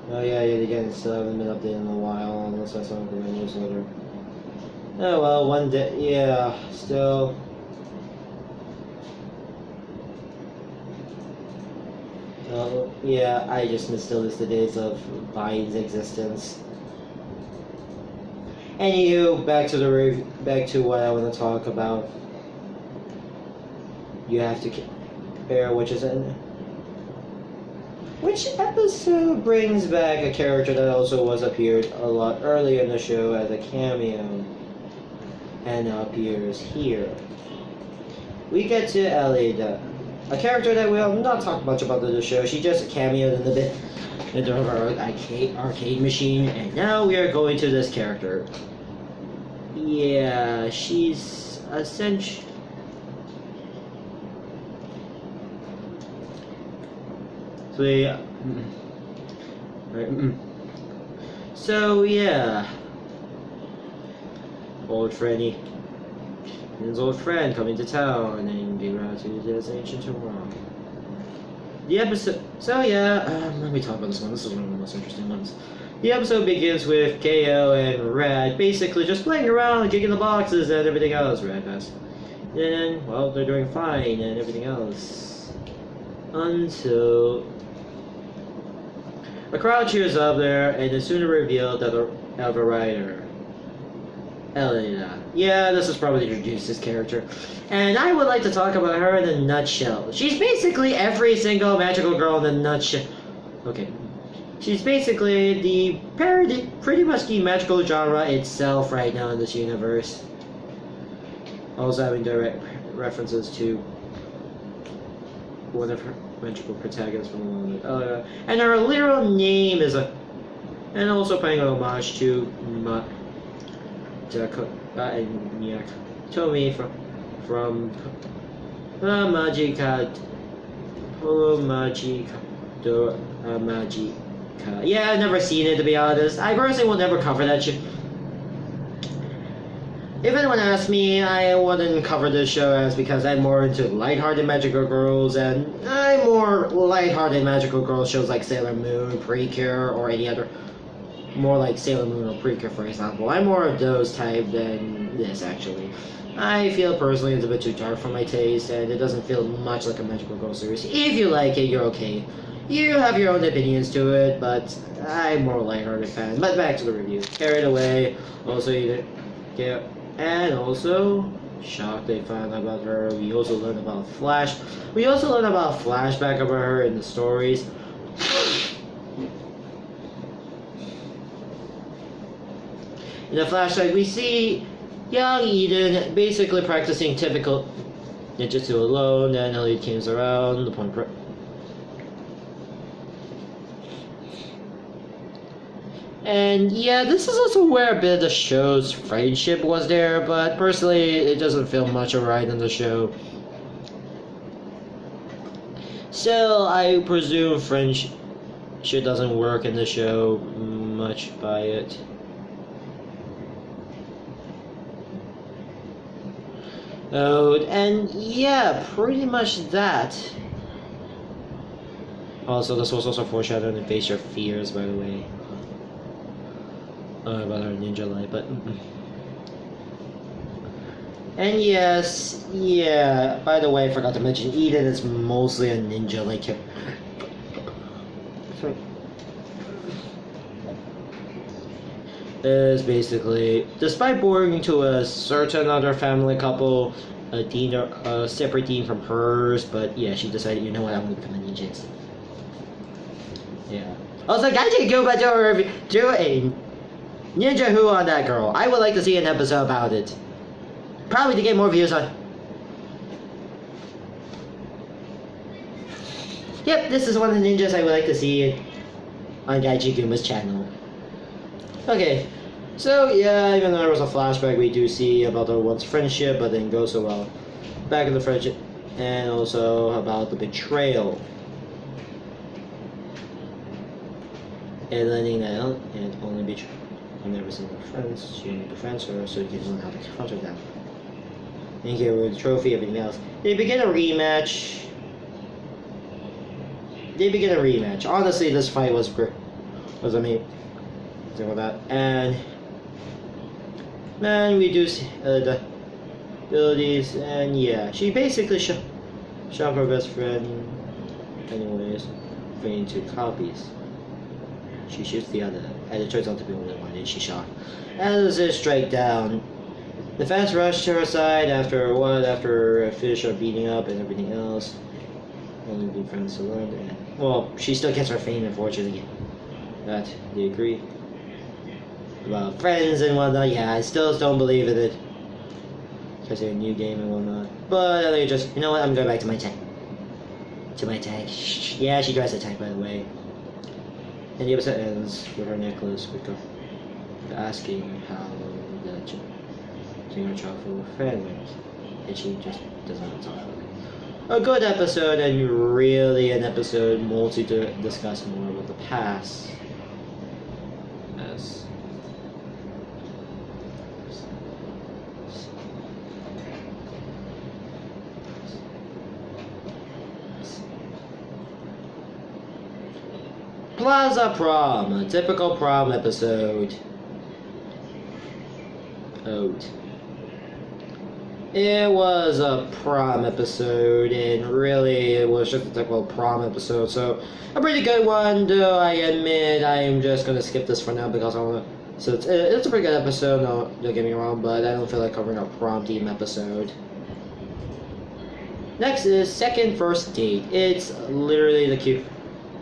Oh yeah, yet again, still haven't been updated in a while, unless I saw it from my newsletter. Oh well, one day, yeah, still. Yeah, I just still miss the days of Vine's existence. Anywho, back to what I want to talk about. You have to compare which episode brings back a character that also appeared a lot earlier in the show as a cameo, and now appears here. We get to Ellie, a character that we have not talked much about in the show. She just cameoed in a bit into our arcade machine, and now we are going to this character. Yeah, she's essentially. Right. So yeah, old Freddy and his old friend coming to town, and then get around to this ancient tomorrow. The episode. So yeah, let me talk about this one. This is one of the most interesting ones. The episode begins with KO and Rad basically just playing around, kicking the boxes and everything else. Rad has. And well, they're doing fine and everything else until a crowd cheers up there, and it's soon revealed that they have a writer. Elena. Yeah, this is probably introduced this character. And I would like to talk about her in a nutshell. She's basically every single magical girl in a nutshell. Okay. She's basically the parody, pretty much the magical genre itself right now in this universe. Also having direct references to one of her magical protagonists from the Elena. And her literal name is a... And also paying an homage to Tomi from Magica do Magica. Yeah, I've never seen it, to be honest. I personally will never cover that shit. If anyone asks me, I wouldn't cover this show as because I'm more into lighthearted magical girls, and I'm more lighthearted magical girls shows like Sailor Moon, Precure, or any other. More like Sailor Moon or Precure, for example. I'm more of those type than this, actually. I feel personally it's a bit too dark for my taste, and it doesn't feel much like a magical girl series. If you like it, you're okay. You have your own opinions to it, but I'm more a lighthearted fan. But back to the review. Carried Away, also yeah, and also shocked they found out about her. We also learned about flashback about her in the stories. In the flashback, we see young Eden basically practicing typical ninjutsu alone, then Elliot comes around, the point and yeah, this is also where a bit of the show's friendship was there, but personally, it doesn't feel much alright in the show. So, I presume friendship doesn't work in the show much by it. Oh, and yeah, pretty much that. Also, this was also foreshadowed in Face Your Fears, by the way. About her ninja life, but... And yes, yeah, by the way, I forgot to mention, Eden is mostly a ninja, like... Is basically, despite belonging to a certain other family couple, a separate team from hers, but yeah, she decided, you know what, I'm gonna become a ninja. Yeah. Also, Gaiji Guba do a Ninja Who on that girl. I would like to see an episode about it. Probably to get more views on... Yep, this is one of the ninjas I would like to see on Gaiji Guma's channel. Okay, so yeah, even though there was a flashback, we do see about their once friendship, but then goes so well back in the friendship, and also about the betrayal. And letting that out, and only betray. I've never seen her friends, she only befriends her, so you can learn how to confront her them. And get rid of the trophy, everything else. They begin a rematch. Honestly, this fight was great. With that. And then we do see the abilities, and yeah, she basically shot her best friend. Anyways, bringing 2 copies. She shoots the other, and it turns out to be only one, and she shot. As it strike down, the fans rush to her side after fish are beating up and everything else. Only be friends to learn, and well, she still gets her fame, unfortunately. That they agree about friends and whatnot. Yeah, I still don't believe in it because they're a new game and whatnot. But they just, you know what? I'm going back to my tank. Yeah, she drives a tank, by the way. And the episode ends with her necklace with asking how the Jingle Truffle friend went, and she just doesn't want to talk about it. A good episode, and really an episode mostly to discuss more about the past was a prom, a typical prom episode. It was a prom episode, and really it was just a typical prom episode, so a pretty good one, though I admit I'm just gonna skip this for now because I wanna... So it's a pretty good episode, no, don't get me wrong, but I don't feel like covering a prom theme episode. Next is Second First Date. It's literally the cute...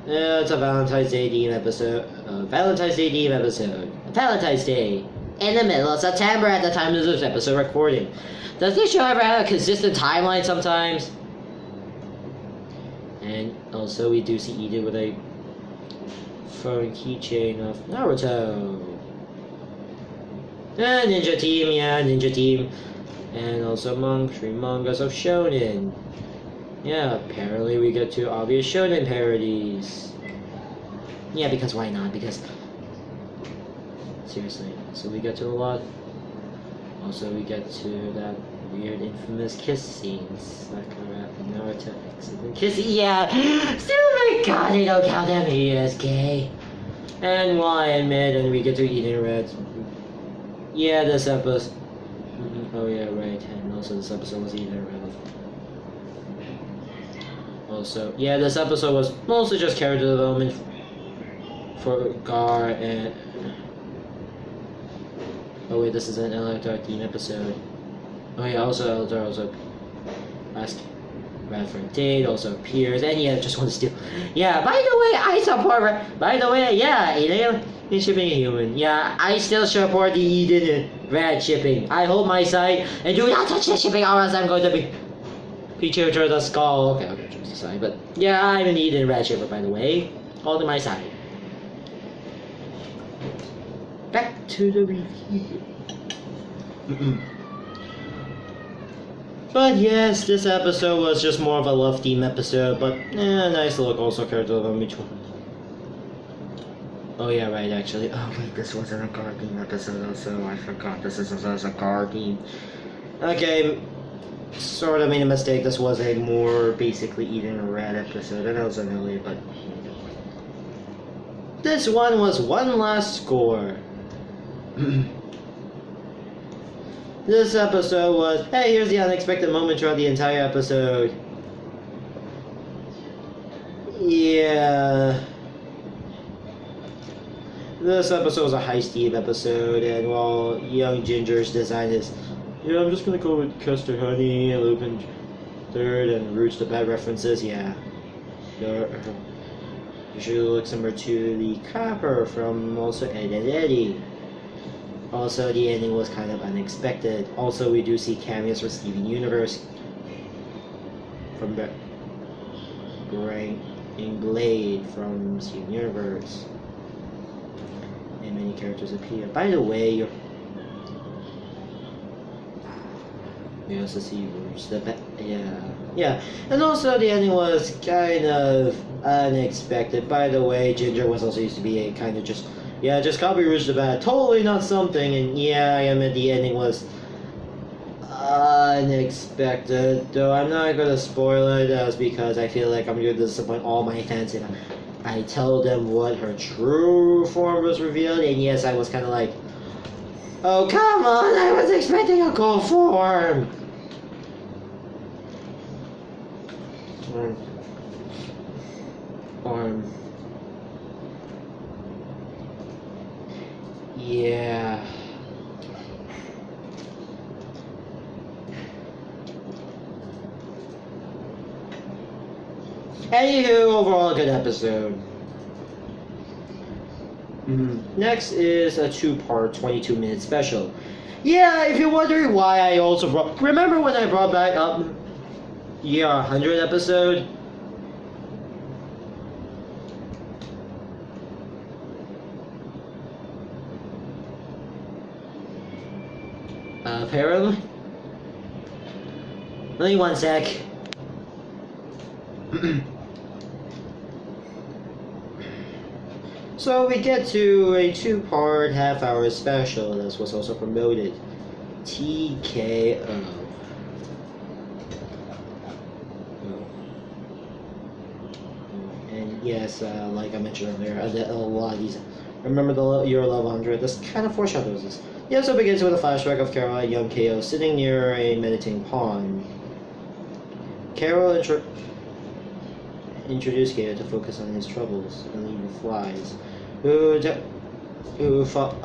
it's a Valentine's Day theme episode. Valentine's Day. In the middle of September at the time of this episode recording. Does this show ever have a consistent timeline sometimes? And also we do see Eden with a phone keychain of Naruto. And Ninja Team, yeah, Ninja Team. And also three mangas of Shonen. Yeah, apparently we get two obvious Shonen parodies. Yeah, because why not? Because... seriously, so we get to a lot. Also, we get to that weird, infamous kiss scenes. Sakura and Naruto accident kissing. Yeah, still my god, they don't count them as gay. And while I admit, and we get to Eden Red. Yeah, this episode. Oh yeah, right. And also, this episode was Eden Red. Also, yeah, this episode was mostly just character development for Gar and. Oh wait, this is an Electar theme episode. Oh yeah, also Electar also asked Rad for a date, also appears, and yeah, just want to steal. Yeah, by the way, I support. By the way, yeah, Eden shipping a human. Yeah, I still support the Eden and Rad shipping. I hold my side and do not touch the shipping, or else I'm going to be Pichu to the skull. Okay, choose the side, but yeah, I'm an Eden Rad shipper, by the way. Holding my side. Back to the review. But yes, this episode was just more of a love theme episode, but nice look also character of each one. Oh yeah, right, actually. Oh wait, this wasn't a card theme episode also, I forgot this is a card theme. Okay, sort of made a mistake, this was a more basically Eden a Red episode, and that was earlier, but... This one was One Last Score. This episode was, hey, here's the unexpected moment throughout the entire episode. Yeah. This episode was a heist theme episode, and while young Ginger's design is, yeah, I'm just gonna go with Custer Honey, Lupin Third, and Roots the Bad references, yeah. Usually looks similar to the Copper from also Ed, Edd n Eddy. Also, the ending was kind of unexpected. Also, we do see cameos from Steven Universe from Brain and Blade from Steven Universe. And many characters appear. By the way, we also see yeah. And also, the ending was kind of unexpected. By the way, Ginger was also used to be a kind of just copy Rouge the Bad. Totally not something, and yeah, I admit the ending was unexpected. Though I'm not gonna spoil it, as because I feel like I'm gonna disappoint all my fans if I tell them what her true form was revealed. And yes, I was kind of like, oh come on, I was expecting a cool form. Yeah. Anywho, overall a good episode. Next is a two-part 22-minute special. Yeah, if you're wondering why I also brought... Remember when I brought back up Year 100 episode? Apparently. Only one sec. So we get to a two-part half-hour special that was also promoted. TKO. And yes, like I mentioned earlier, a lot of these. Remember your level 100? This kind of foreshadows this. The episode begins with a flashback of Carol and young KO sitting near a meditating pond. Carol introduced KO to focus on his troubles and leave the flies, who fought,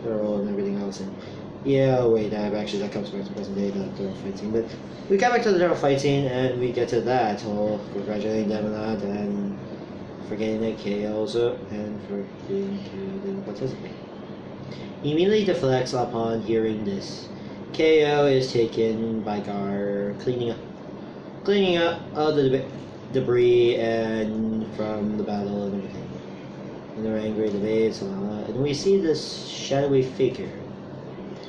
Carol and everything else. And yeah, wait, actually that comes back to present day, not the fight scene. But we got back to the general fight scene, and we get to that. Oh, congratulating them on that, and forgetting that KO also, and forgetting KO didn't participate. He immediately deflects upon hearing this. KO is taken by Gar, cleaning up all the debris and from the battle and everything. And they're angry, debates, and we see this shadowy figure.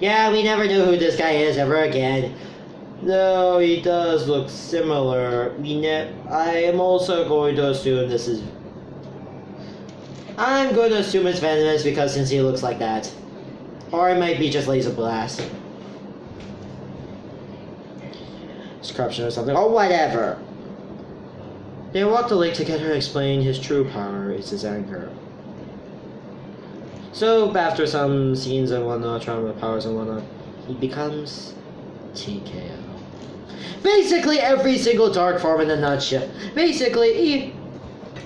Yeah, we never knew who this guy is ever again. Though he does look similar. I am also going to assume this is. I'm going to assume it's venomous because since he looks like that. Or it might be just laser blast. It's corruption or something. Or whatever. They walk the lake together and explain his true power is his anger. So after some scenes and whatnot, trauma powers and whatnot, he becomes TKO. Basically every single dark form in a nutshell. Basically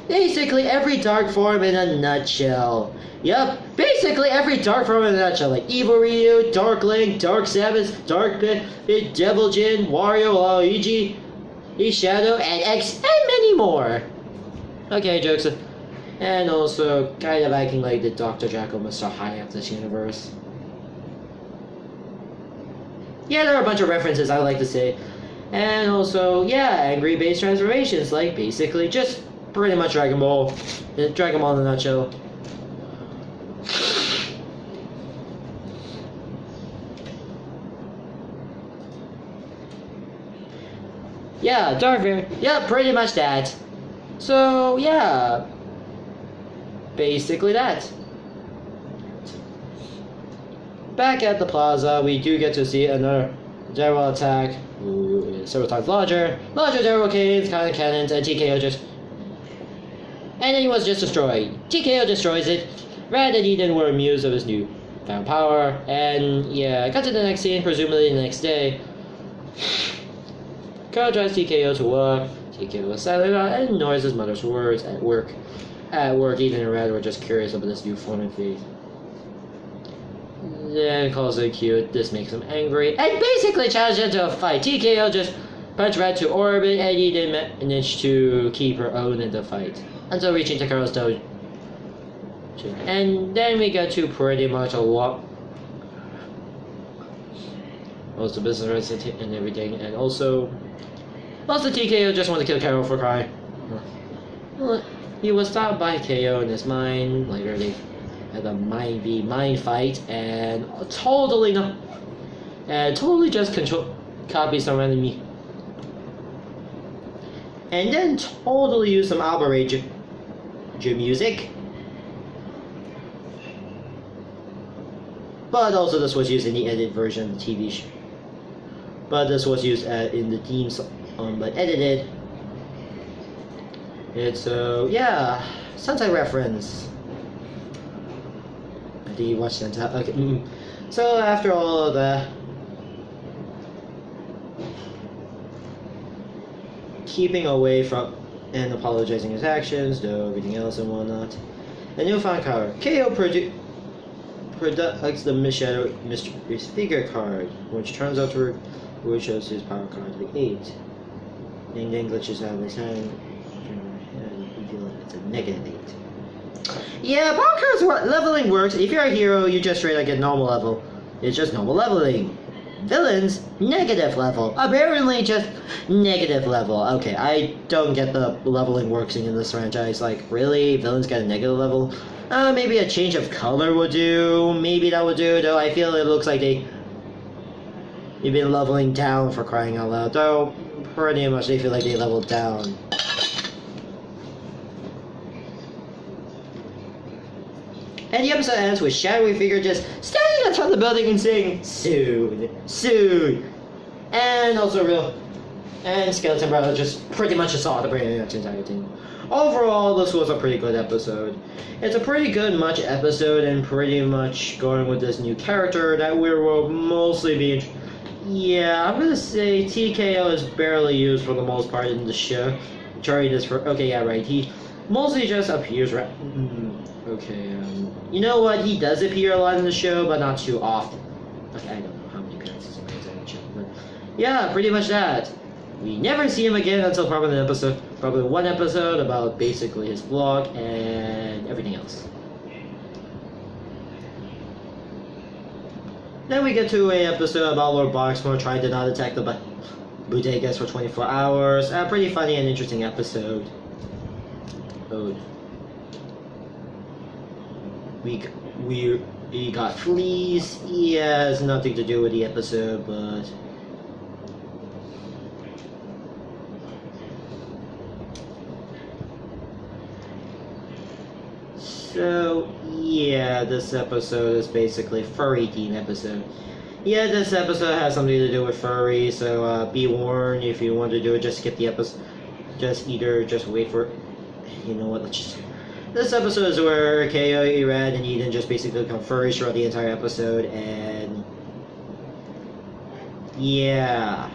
every dark form in a nutshell. Yup, basically every dark form in a nutshell, like Evil Ryu, Dark Link, Dark Samus, Dark Pit, Devil Jin, Wario, Luigi, Shadow, and X, and many more. Okay, jokes. And also, kind of acting like the Dr. Jackal Mr. High of this universe. Yeah, there are a bunch of references I like to say. And also, yeah, angry-based transformations, like basically just pretty much Dragon Ball. Dragon Ball in a nutshell. Yeah, Darth Vader. Yeah, pretty much that. So, yeah. Basically that. Back at the plaza, we do get to see another Daryl attack, who is several times larger. Larger Daryl Canes, kind of cannons, and TKO just. And then he was just destroyed. TKO destroys it. Randy didn't were amused of his new found power, and yeah, cut to the next scene, presumably the next day. Carl drives TKO to work. TKO is silent and ignores his mother's words at work. Even Red were just curious about this new form of faith. Then calls it cute. This makes him angry and basically challenges him to a fight. TKO just punched Red to orbit, and he didn't manage to keep her own in the fight until reaching Takaro's dojo. And then we get to pretty much a lot. Most of the business and everything, and also most of TKO just wanted to kill KO for crying. He was stopped by KO in his mind. Later they had a mind fight, and totally just copy some enemy. And then totally use some outrage music. But also this was used in the edited version of the TV show. But this was used in the theme song, but edited. And so, yeah, Sentai reference. Do you watch Sentai? Okay. So after all of that, keeping away from and apologizing his actions, though everything else and whatnot. A newfound power. KO products the Mysterious Figure card, which turns out to which shows his power card to be 8. And then glitches out of his hand, and reveal it's a -8. Yeah, power cards leveling works. If you're a hero, you just straight up get normal level. It's just normal leveling. Villains, negative level. Apparently just negative level. Okay, I don't get the leveling working in this franchise. Like, really? Villains get a negative level? Maybe a change of color would do. Maybe that would do, though I feel it looks like they've been leveling down, for crying out loud. Though, pretty much they feel like they leveled down. And the episode ends with shadowy figure just standing atop the building and saying, "Soon, soon." And also And Skeleton Brother just pretty much saw the brain of the entire thing. Overall, this was a pretty good episode. It's a pretty good much episode and pretty much going with this new character that we will mostly be... Yeah, I'm gonna say TKO is barely used for the most part in the show. Sorry, this for... Okay, yeah, right. He mostly just appears right... Okay, you know what? He does appear a lot in the show, but not too often. Okay, I don't know how many appearances he makes in the show, but... Yeah, pretty much that. We never see him again until probably one episode about basically his blog and everything else. Then we get to an episode about Lord Boxmore trying to not attack the bodegas for 24 hours. A pretty funny and interesting episode. We got fleas. Yeah, it's nothing to do with the episode, but... So, yeah, this episode is basically a furry theme episode. Yeah, this episode has something to do with furry, so be warned if you want to do it, just skip the episode. Just wait for it. You know what, let's just... This episode is where KO, Erad, and Eden just basically become furries throughout the entire episode, and... Yeah...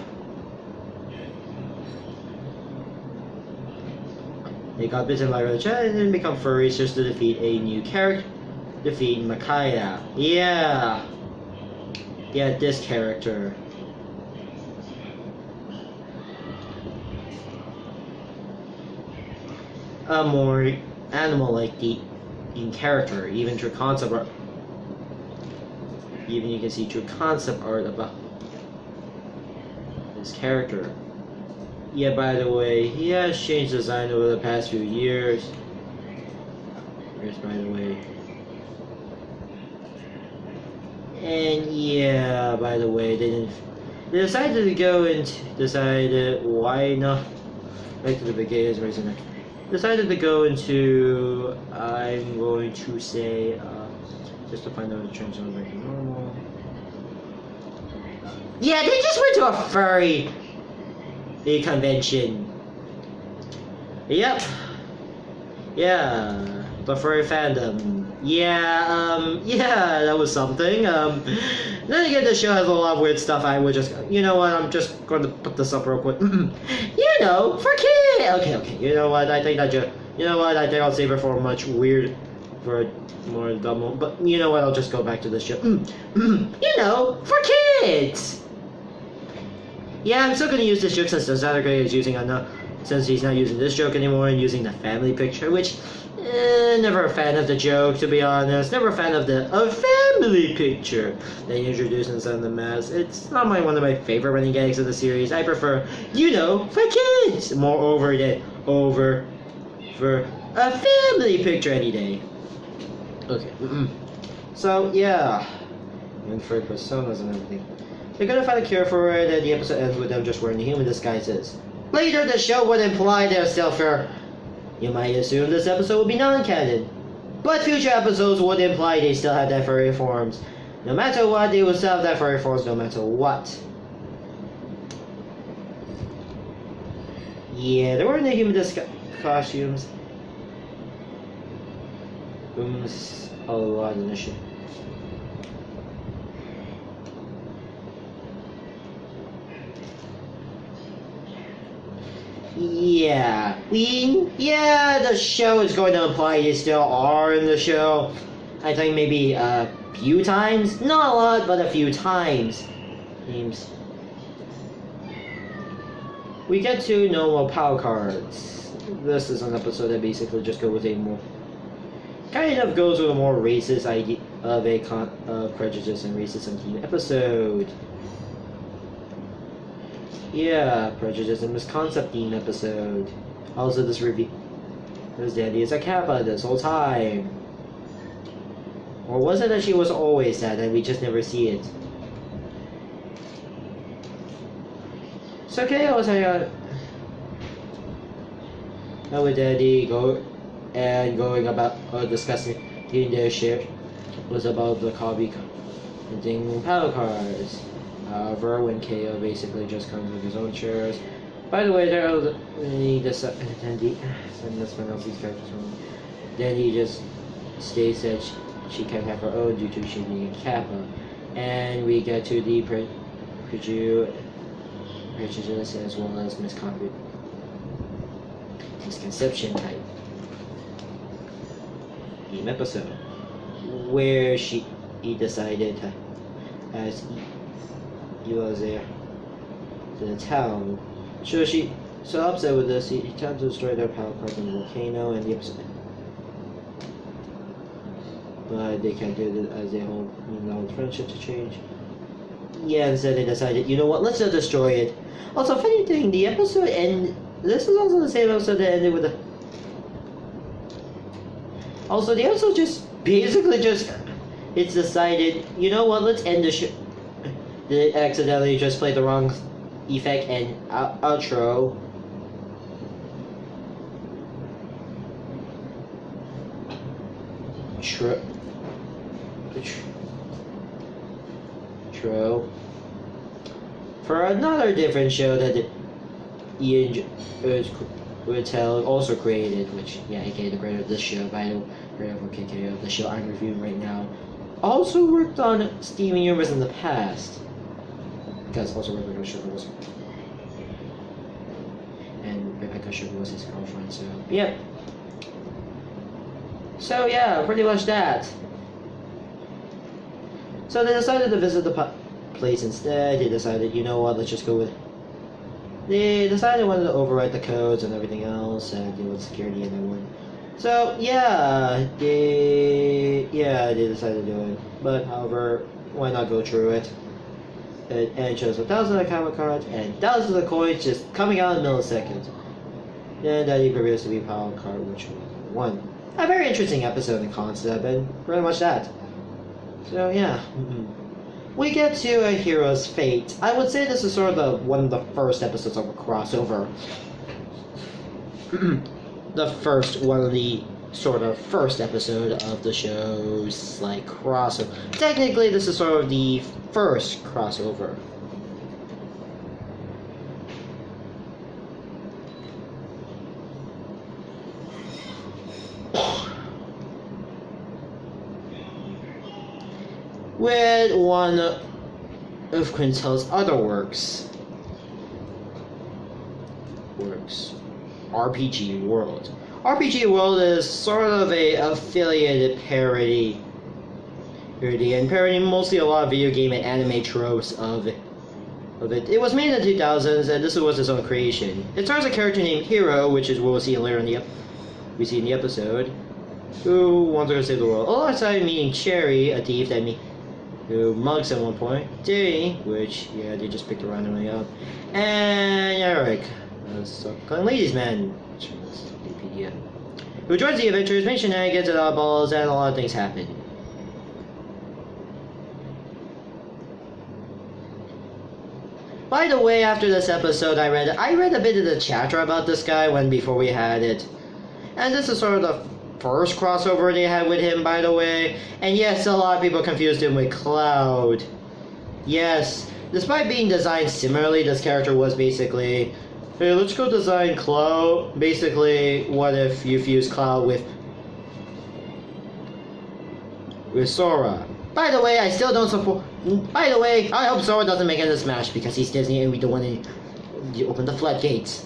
They got bitten by Roach and then become furries just to defeat a new character. Defeat Makaya. Yeah! Yeah, this character. A more animal-like in character, even through concept art. Even you can see through concept art about this character. Yeah, by the way, he has changed design over the past few years. Here's by the way. And yeah, by the way, they decided to go and decided why not back to the beginning reason. Decided to go into I'm going to say just to find out the trends on back to normal. Yeah, they just went to a furry convention. Yep. Yeah, the furry fandom. Yeah, yeah, that was something. Then again, the show has a lot of weird stuff. I would just, you know what, I'm just going to put this up real quick. You know, for kids. Okay, you know what, I think that you know what, I think I'll save it for much weird, for a more dumb, but you know what, I'll just go back to this show. You know, for kids. Yeah, I'm still gonna use this joke since the Saturday is using since he's not using this joke anymore and using the family picture, which never a fan of the joke, to be honest. Never a fan of the family picture they introduced in Son of the Mask. It's not one of my favorite running gags of the series. I prefer, you know, for kids more over for a family picture any day. Okay. So yeah, and for personas and everything. They're gonna find a cure for it, and the episode ends with them just wearing the human disguises. Later, the show would imply they're still fair. You might assume this episode will be non-canon, but future episodes would imply they still have their furry forms. No matter what, they will still have their furry forms no matter what. Yeah, they're wearing the human costumes. A lot in the show. Yeah, the show is going to imply they still are in the show. I think maybe a few times, not a lot, but a few times. We get to normal power cards. This is an episode that basically just goes with a more, kind of goes with a more racist idea of a prejudice and racism theme episode. Yeah, prejudice and misconcept theme episode. Also, this review, because Daddy is a Kappa this whole time. Or was it that she was always that and we just never see it? So KO was with Daddy going about discussing their ship was about the copy hunting power cards. However, when KO basically just comes with his own shares, By the way, there are he just and that's when else these characters from. Then he just states that she can't have her own due to she being a Kappa, and we get to the prejudice as well as misconception type episode where he decided as he was there to the town. So upset with this, he tried to destroy their power cards in the volcano and the episode. But they can't do it as they hold friendship to change. Yeah, instead they decided, you know what, let's just destroy it. Also, funny thing, the episode end. This is also the same episode that ended with the. Also, the episode just basically it's decided, you know what, let's end the show. They accidentally just played the wrong effect and outro. True. For another different show that Ian Whittle also created, which, yeah, aka the creator of this show, by the creator of Ok.KO, the show I'm reviewing right now, also worked on Steven Universe in the past. Because also Rebecca Sugar was. And Rebecca Sugar was his girlfriend, so, yep. So, yeah, pretty much that. So they decided to visit the place instead. They decided, you know what, let's just go with. They decided they wanted to overwrite the codes and everything else and deal with security and everyone. So yeah, they decided to do it. But however, why not go through it? And shows 1,000 account cards and thousands of coins just coming out in milliseconds. And that he prepares to be power card, which won. A very interesting episode and concept, and pretty much that. So yeah, we get to a hero's fate. I would say this is sort of one of the first episodes of a crossover. One of the sort of first episode of the show's like crossover. Technically, this is sort of the first crossover. With one of Quintel's other works, RPG World. RPG World is sort of a affiliated parody, and parodying mostly a lot of video game and anime tropes of it. It was made in the 2000s, and this was its own creation. It stars a character named Hero, which is what we'll see later in the episode, who wants to save the world. Alongside meeting Cherry, a thief who mugs at one point, Diddy, which, yeah, they just picked randomly up, and Eric, a so-called ladies' man, which is Wikipedia, who joins the adventures, makes shenanigans and oddballs, and a lot of things happen. By the way, after this episode, I read a bit of the chatter about this guy before we had it, and this is sort of the first crossover they had with him, by the way. And yes, a lot of people confused him with Cloud. Yes, despite being designed similarly, this character was basically, hey, let's go design Cloud. Basically, what if you fuse Cloud with Sora? By the way, I still don't support. By the way, I hope Sora doesn't make it in Smash because he's Disney and we don't want to open the floodgates.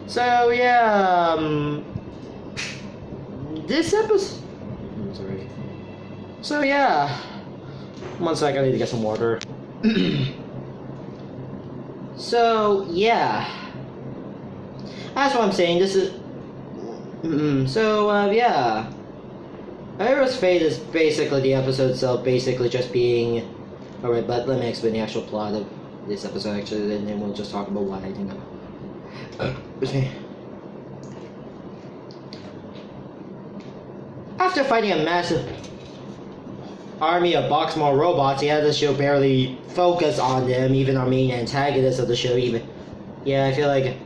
So yeah, this episode. Sorry. So yeah, 1 second, I need to get some water. So yeah, that's what I'm saying. This is. Yeah. Hero's Fate is basically the episode itself, basically just being. Alright, but let me explain the actual plot of this episode actually, and then we'll just talk about why I think. Okay. After fighting a massive. army of boxmall robots. Yeah, the show barely focused on them. Even our main antagonist of the show, even. Yeah, I feel like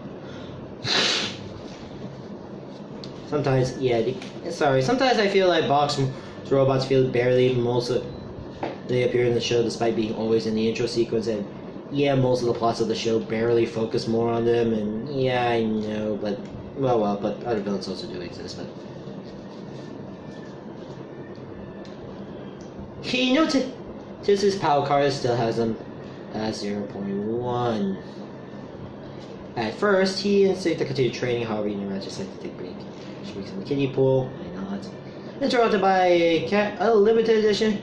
sometimes, yeah, sometimes I feel like box robots feel barely they appear in the show despite being always in the intro sequence, and yeah, most of the plots of the show barely focus more on them, and yeah, I know, but well, but other villains also do exist, but he noticed his power card still has him at 0.1. At first, he instincted to continue training, however, he never decided to take a break. She weeks in the kiddie pool, why not? Interrupted by a limited edition.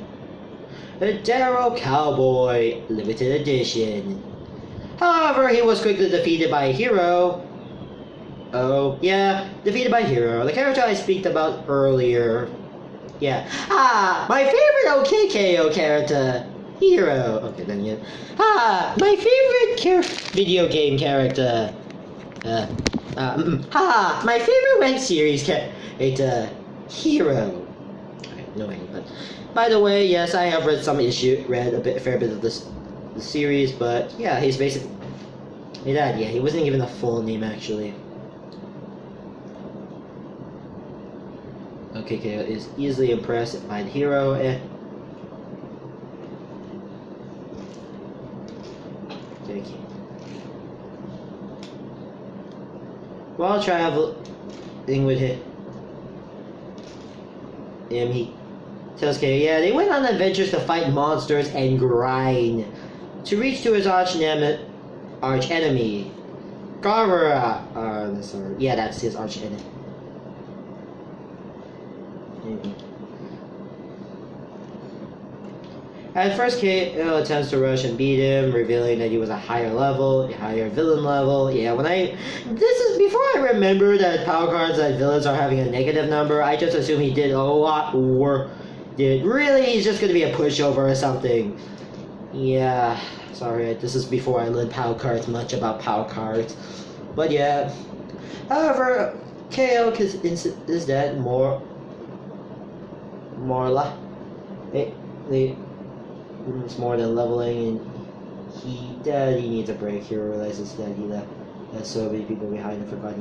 A Darrow Cowboy limited edition. However, he was quickly defeated by Hero. Oh, yeah, defeated by Hero, the character I speak about earlier. Yeah. My favorite Ok.KO character. Hero. Okay, then yeah. My favorite video game character. My favorite web series character. Hero. Okay, no way, but by the way, yes, I have read a fair bit of the series, but yeah, he's basically he wasn't given a full name actually. Ok.KO is easily impressed by the hero and while traveling with him, he tells KO, yeah, they went on adventures to fight monsters and grind to reach to his arch enemy, Garvera. Yeah, that's his arch enemy. At first, KO attempts to rush and beat him, revealing that he was a higher villain level. Yeah, this is before I remember that power cards that villains are having a negative number. I just assume he did a lot work. Really, he's just gonna be a pushover or something. Yeah, sorry, this is before I learned power cards, much about power cards. But yeah, however, KO is that it's more than leveling, and he needs a break. He realizes that he left so many people behind and forgot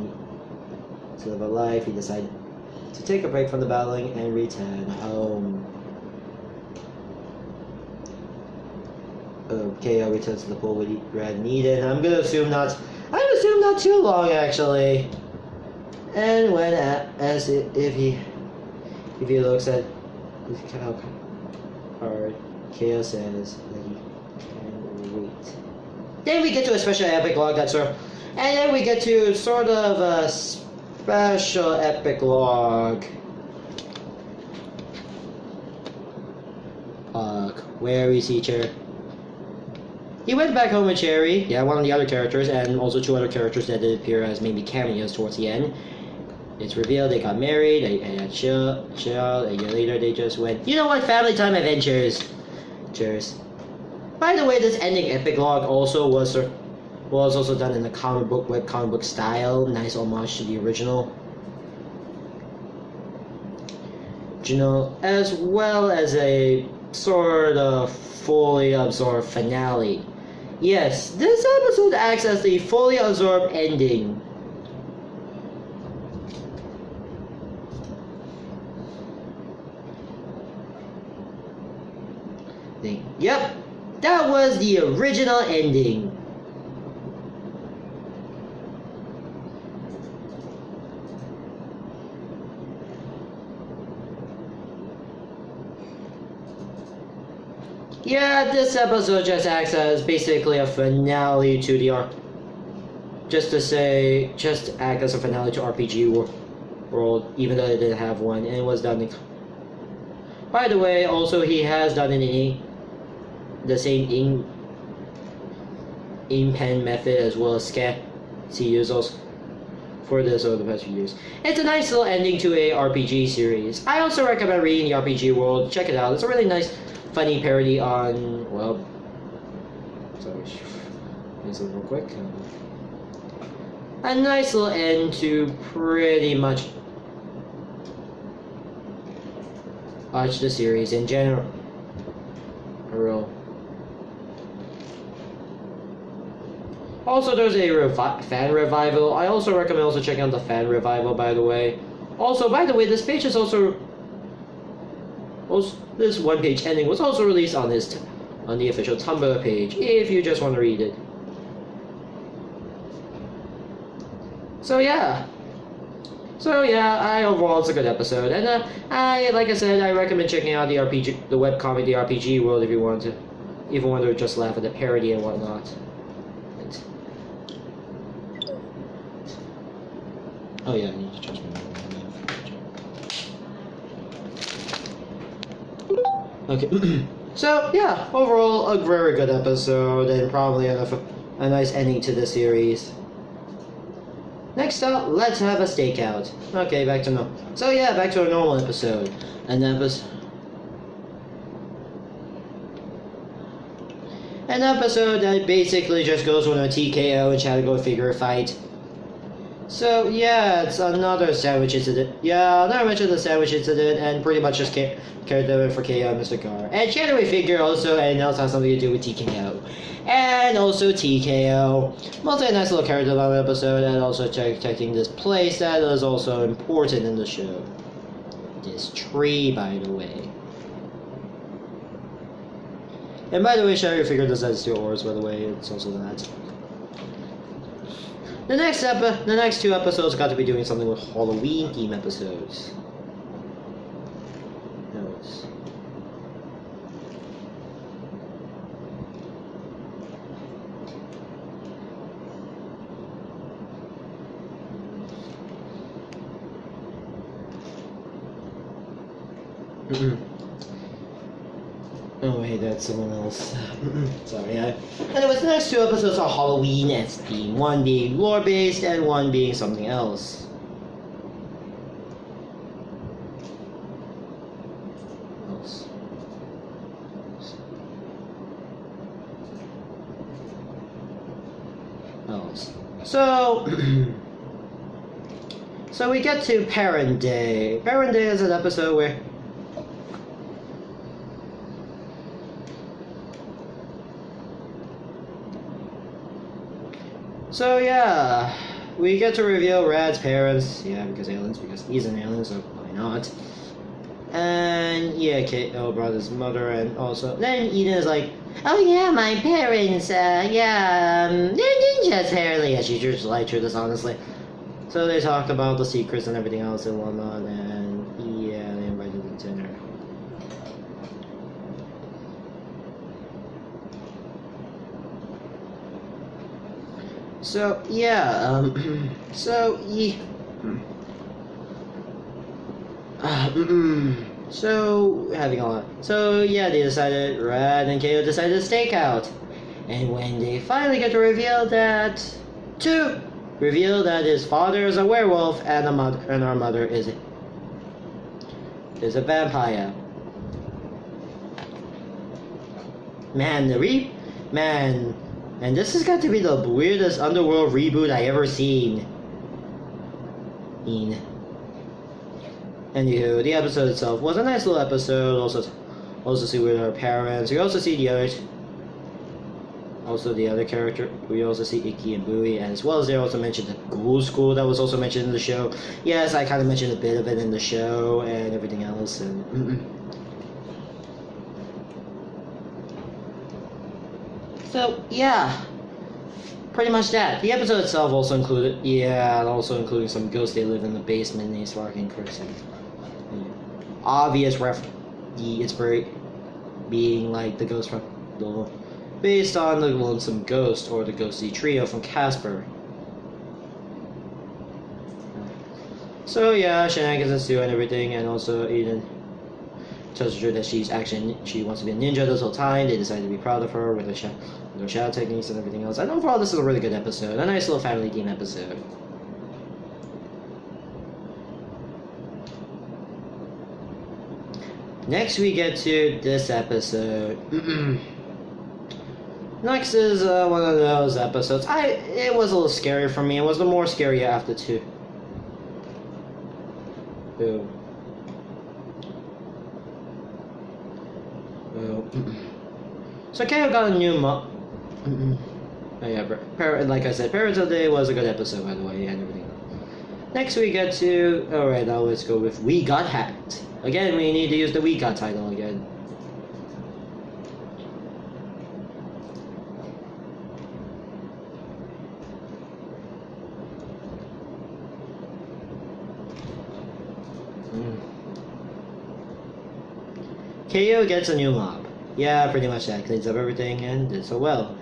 to live a life. He decided to take a break from the battling and return home. KO returns to the pool with Red Needed. I'm gonna assume not too long actually. And when if he looks at his cow card, KO says that he can wait. Then we get to a special epic log and then we get to sort of a special epic log. Where we see Cherry. He went back home with Cherry, yeah, one of the other characters, and also two other characters that did appear as maybe cameos towards the end. It's revealed they got married, they had chill, a year later they just went, you know what, family time adventures. Cheers. By the way, this ending epilogue also was also done in the comic book style, nice homage to the original, as well as a sort of fully absorbed finale. Yes, this episode acts as the fully absorbed ending. Yep, that was the original ending. Yeah, this episode just acts as basically a finale to the just act as a finale to RPG World, even though it didn't have one, and it was done in. By the way, also he has done the same ink pen method as well as scan he uses for this over the past few years. It's a nice little ending to a RPG series. I also recommend reading the RPG World. Check it out. It's a really nice, funny parody on, well, sorry, this real quick. A nice little end to pretty much the series in general. real. Also, there's a fan revival. I also recommend also checking out the fan revival, by the way. Also, by the way, this page is also this one-page ending was also released on on the official Tumblr page, if you just want to read it. So yeah, overall it's a good episode, and like I said, I recommend checking out the webcomic, the RPG World, if you want to just laugh at the parody and whatnot. Oh yeah, I need to change my name. Okay, so yeah, overall a very good episode, and probably a nice ending to the series. Next up, let's have a stakeout. Okay, back to normal. So yeah, back to a normal episode. An episode that basically just goes on a TKO and Shadow figure fight. So yeah, it's another sandwich incident. Yeah, another mention of the sandwich incident, and pretty much just character for KO and Mr. Gar. And Shadow figure also, and else has something to do with TKO. And also TKO. Mostly a nice little character development episode, and also checking this place that is also important in the show. This tree, by the way. And by the way, Shadow figure does that to ores, by the way, it's also that. The next two episodes got to be doing something with Halloween theme episodes. Notes. Oh wait, that's someone else. Sorry. Anyways, the next two episodes are Halloween as theme. One being lore-based and one being something else. So, so we get to Parent Day. Parent Day is an episode where so yeah, we get to reveal Rad's parents. Yeah, because he's an alien, so why not? And yeah, K.O. brought his mother, and also then Eden is like, oh yeah, my parents, they're ninjas apparently. Yeah, she just lied to this honestly. So they talked about the secrets and everything else and whatnot, and yeah, they invited them to dinner. So yeah, so yeah. So having a lot. So yeah, they decided. Rad and KO decided to stake out, and when they finally get to reveal that his father is a werewolf and our mother is a vampire. Man, and this has got to be the weirdest Underworld reboot I ever seen. Anywho, the episode itself was a nice little episode. Also see with our parents. We also see the other character. We also see Icky and Bowie, and as well as they also mentioned the Ghoul School that was also mentioned in the show. Yes, I kind of mentioned a bit of it in the show and everything else. And so yeah, pretty much that. The episode itself also including some ghosts. They live in the basement. They sparking person. Obvious it's very being like the ghost from based on the Lonesome Ghost or the Ghostly Trio from Casper. So yeah, shenanigans ensue and everything, and also Eden tells her that she wants to be a ninja this whole time. They decide to be proud of her with her shadow techniques and everything else. And overall, this is a really good episode, a nice little family theme episode. Next, we get to this episode. Next is one of those episodes. It was a little scary for me. It was the more scary after two. So KO got a new mob. Oh yeah, like I said, Parental Day was a good episode, by the way, and everything. Next we get to... Alright, now let's go with We Got Hacked. Again, we need to use the We Got title again. KO gets a new mob. Yeah, pretty much that. Cleans up everything and did so well.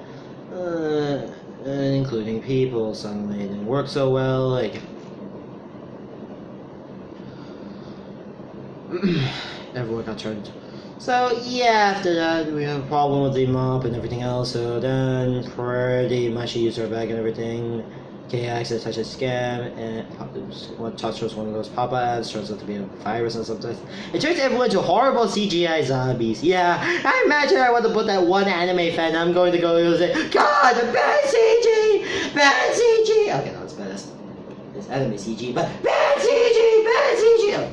Including people. Suddenly it didn't work so well. Like... everyone got turned. So yeah, after that we have a problem with the mob and everything else. So then pretty much he used her bag and everything. KX is such a scam, and one touch was one of those pop ads, turns out to be a virus and something. It turns everyone to horrible CGI zombies. Yeah, I imagine I want to put that one anime fan. I'm going to go and say, God, bad CG, bad CG. Okay, no, it's better. It's anime CG, but bad CG, bad CG. Okay.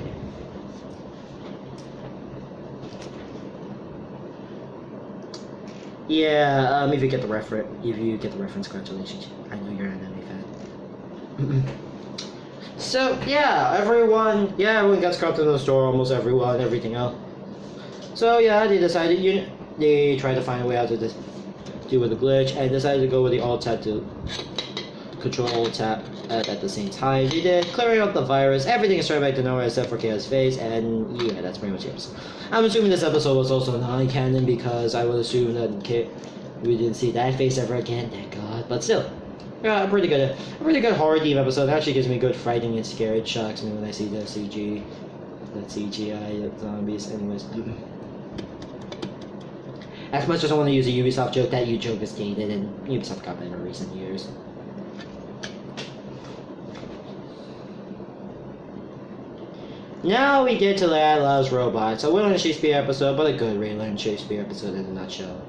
Yeah, if you get the reference, congratulations. I know you're an anime fan. So yeah, everyone got scrubbed in the store, almost everyone, everything else. So yeah, they decided they tried to find a way out of this, deal with the glitch, and decided to go with the alt tab to control alt tab at the same time. They did, clearing up the virus. Everything is straight back to nowhere except for Chaos face, and yeah, that's pretty much it. I'm assuming this episode was also non-canon because I would assume that we didn't see that face ever again. Thank God, but still. Yeah, a pretty good horror theme episode. It actually gives me good frighting and scare. It shocks me when I see the CGI, zombies. Anyways, as much as I want to use a Ubisoft joke, that joke is dated, and Ubisoft got better in recent years. Now we get to Leia Loves Robots. A William Shakespeare episode, but a good William Shakespeare episode in a nutshell.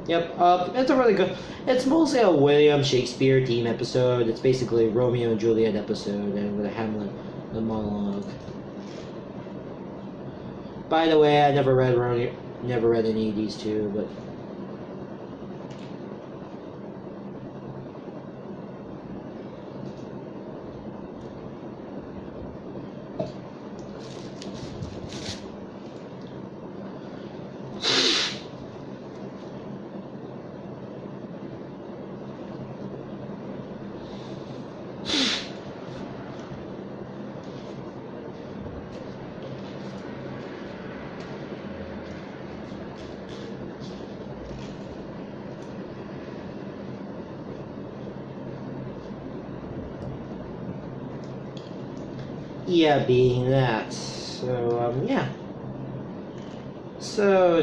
Yep, it's a really good... It's mostly a William Shakespeare theme episode. It's basically a Romeo and Juliet episode, and with a Hamlet monologue. By the way, I never read any of these two, but... yeah, being that. So, yeah. So,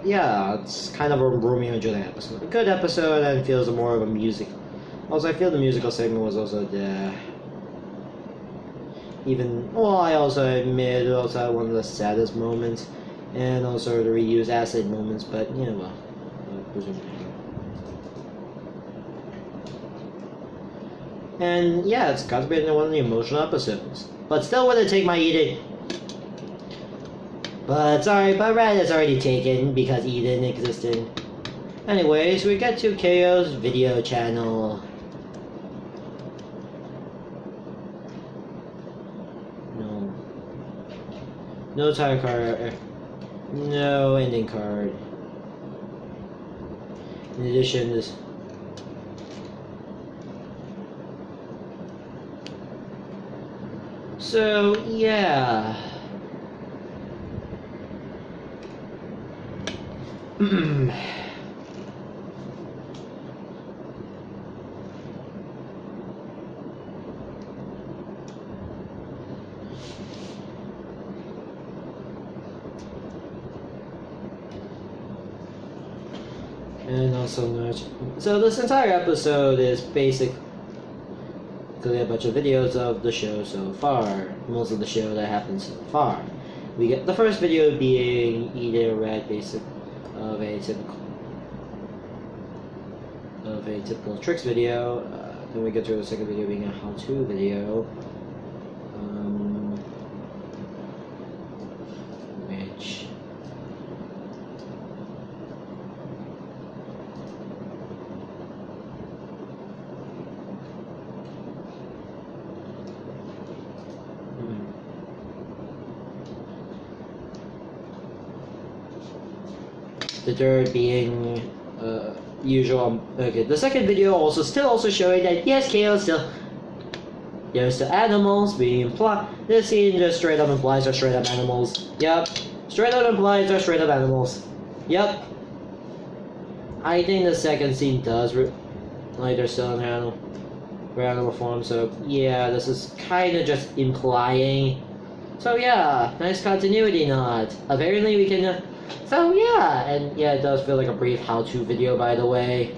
yeah, it's kind of a Romeo and Juliet episode. A good episode, and feels more of a music. Also, I feel the musical segment was also the... I also admit it also had one of the saddest moments, and also the reused acid moments, but, well, presumably. And yeah, it's got to be one of the emotional episodes. But still wouldn't take my Eden. But sorry, but Red is already taken because Eden existed. Anyways, we get to KO's video channel. No time card. No ending card. In addition, this... So, yeah. And also, so this entire episode is basically a bunch of videos of the show so far. Most of the show that happened so far. We get the first video being either Red basic of a typical tricks video. Then we get to the second video being a how-to video. The third being usual. Okay, the second video also showing that yes, KO still. There's the animals being implied. This scene just straight up implies they're straight up animals. Yep. Straight up implies they're straight up animals. Yep. I think the second scene does like they're still in animal form, so yeah, this is kind of just implying. So yeah, nice continuity nod. Apparently we can. So yeah, and yeah, it does feel like a brief how-to video, by the way.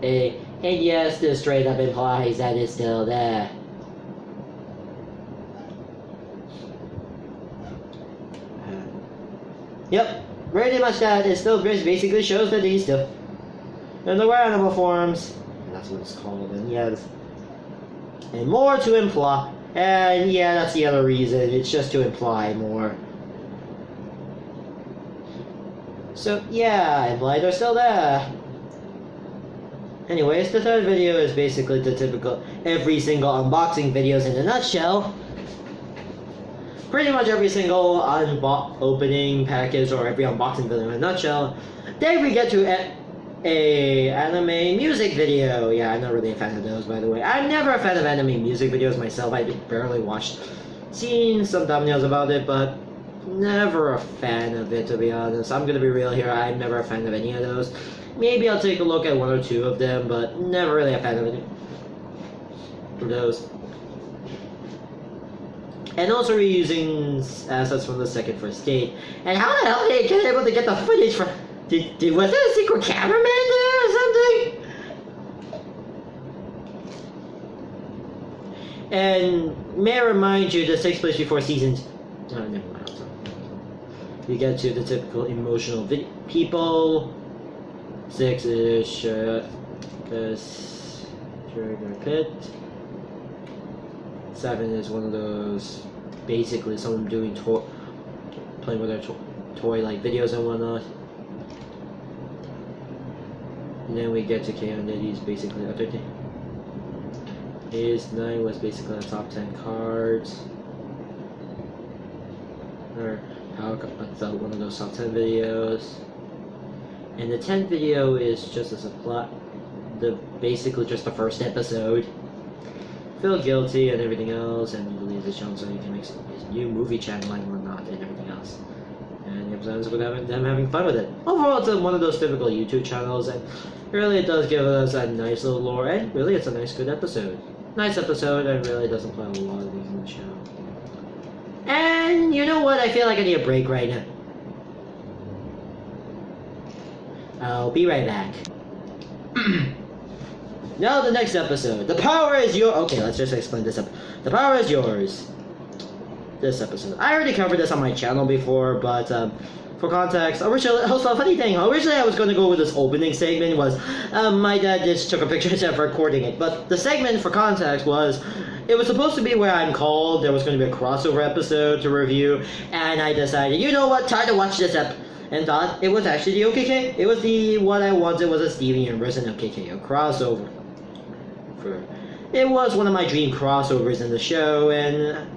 And yes, this straight up implies that it's still there. Yep, pretty much that. It still basically shows that he's still in the animal forms. That's what it's called, and yes. And more to imply. And yeah, that's the other reason. It's just to imply more. So yeah, imply they're still there. Anyways, the third video is basically the typical every single unboxing videos in a nutshell. Pretty much every single opening package or every unboxing video in a nutshell. Then we get to a anime music video. Yeah, I'm not really a fan of those, by the way. I'm never a fan of anime music videos myself. I barely watched, seen some thumbnails about it, but never a fan of it, to be honest. I'm gonna be real here. I'm never a fan of any of those. Maybe I'll take a look at one or two of them, but never really a fan of any of those. And also reusing assets from the second first date. And how the hell did they get able to get the footage from? Was there a secret cameraman there or something? And may I remind you, this takes place before seasons. Oh, never mind. We get to the typical emotional people. 6 is Sugar Pit. 7 is one of those, basically someone doing playing with their toy like videos and whatnot. And then we get to KO, and he's basically a 13. His 9 was basically the top 10 cards. Or how I thought one of those top 10 videos. And the 10th video is just as a plot, basically just the first episode. Feel guilty and everything else, and he leaves the channel so he can make his new movie channel and whatnot and everything else. And the episode ends with them having fun with it. Overall, it's one of those typical YouTube channels, and really it does give us a nice little lore, and really it's a nice, good episode. Nice episode, and really doesn't play a lot of these in the show. And you know what? I feel like I need a break right now. I'll be right back. Now the next episode. The power is yours. Okay, let's just explain this up. The power is yours. This episode. I already covered this on my channel before, but for context, originally, also funny thing, originally I was going to go with this opening segment was, my dad just took a picture instead of recording it, but the segment for context was, it was supposed to be where I'm called, there was going to be a crossover episode to review, and I decided, you know what, time to watch this and thought it was actually the Ok.KO. It was what I wanted was a Steven Universe and Ok.KO crossover. It was one of my dream crossovers in the show, and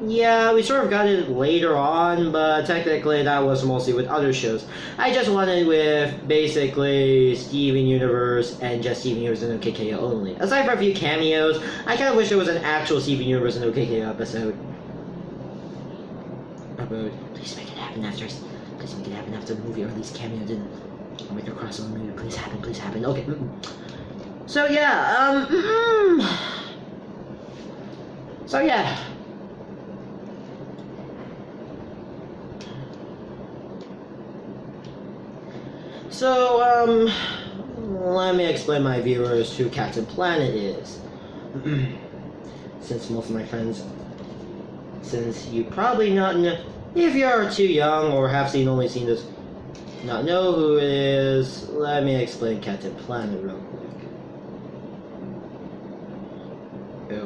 yeah, we sort of got it later on, but technically that was mostly with other shows. I just wanted with basically Steven Universe and just Steven Universe and Ok.KO only. Aside from a few cameos, I kind of wish there was an actual Steven Universe and Ok.KO episode. Please make it happen after. Please make it happen after the movie, or at least cameo didn't. I'll make a crossover movie. Please happen. Okay. So yeah. So yeah. So, let me explain my viewers who Captain Planet is. Since most of my friends, since you probably not know, if you're too young or have only seen this, not know who it is, let me explain Captain Planet real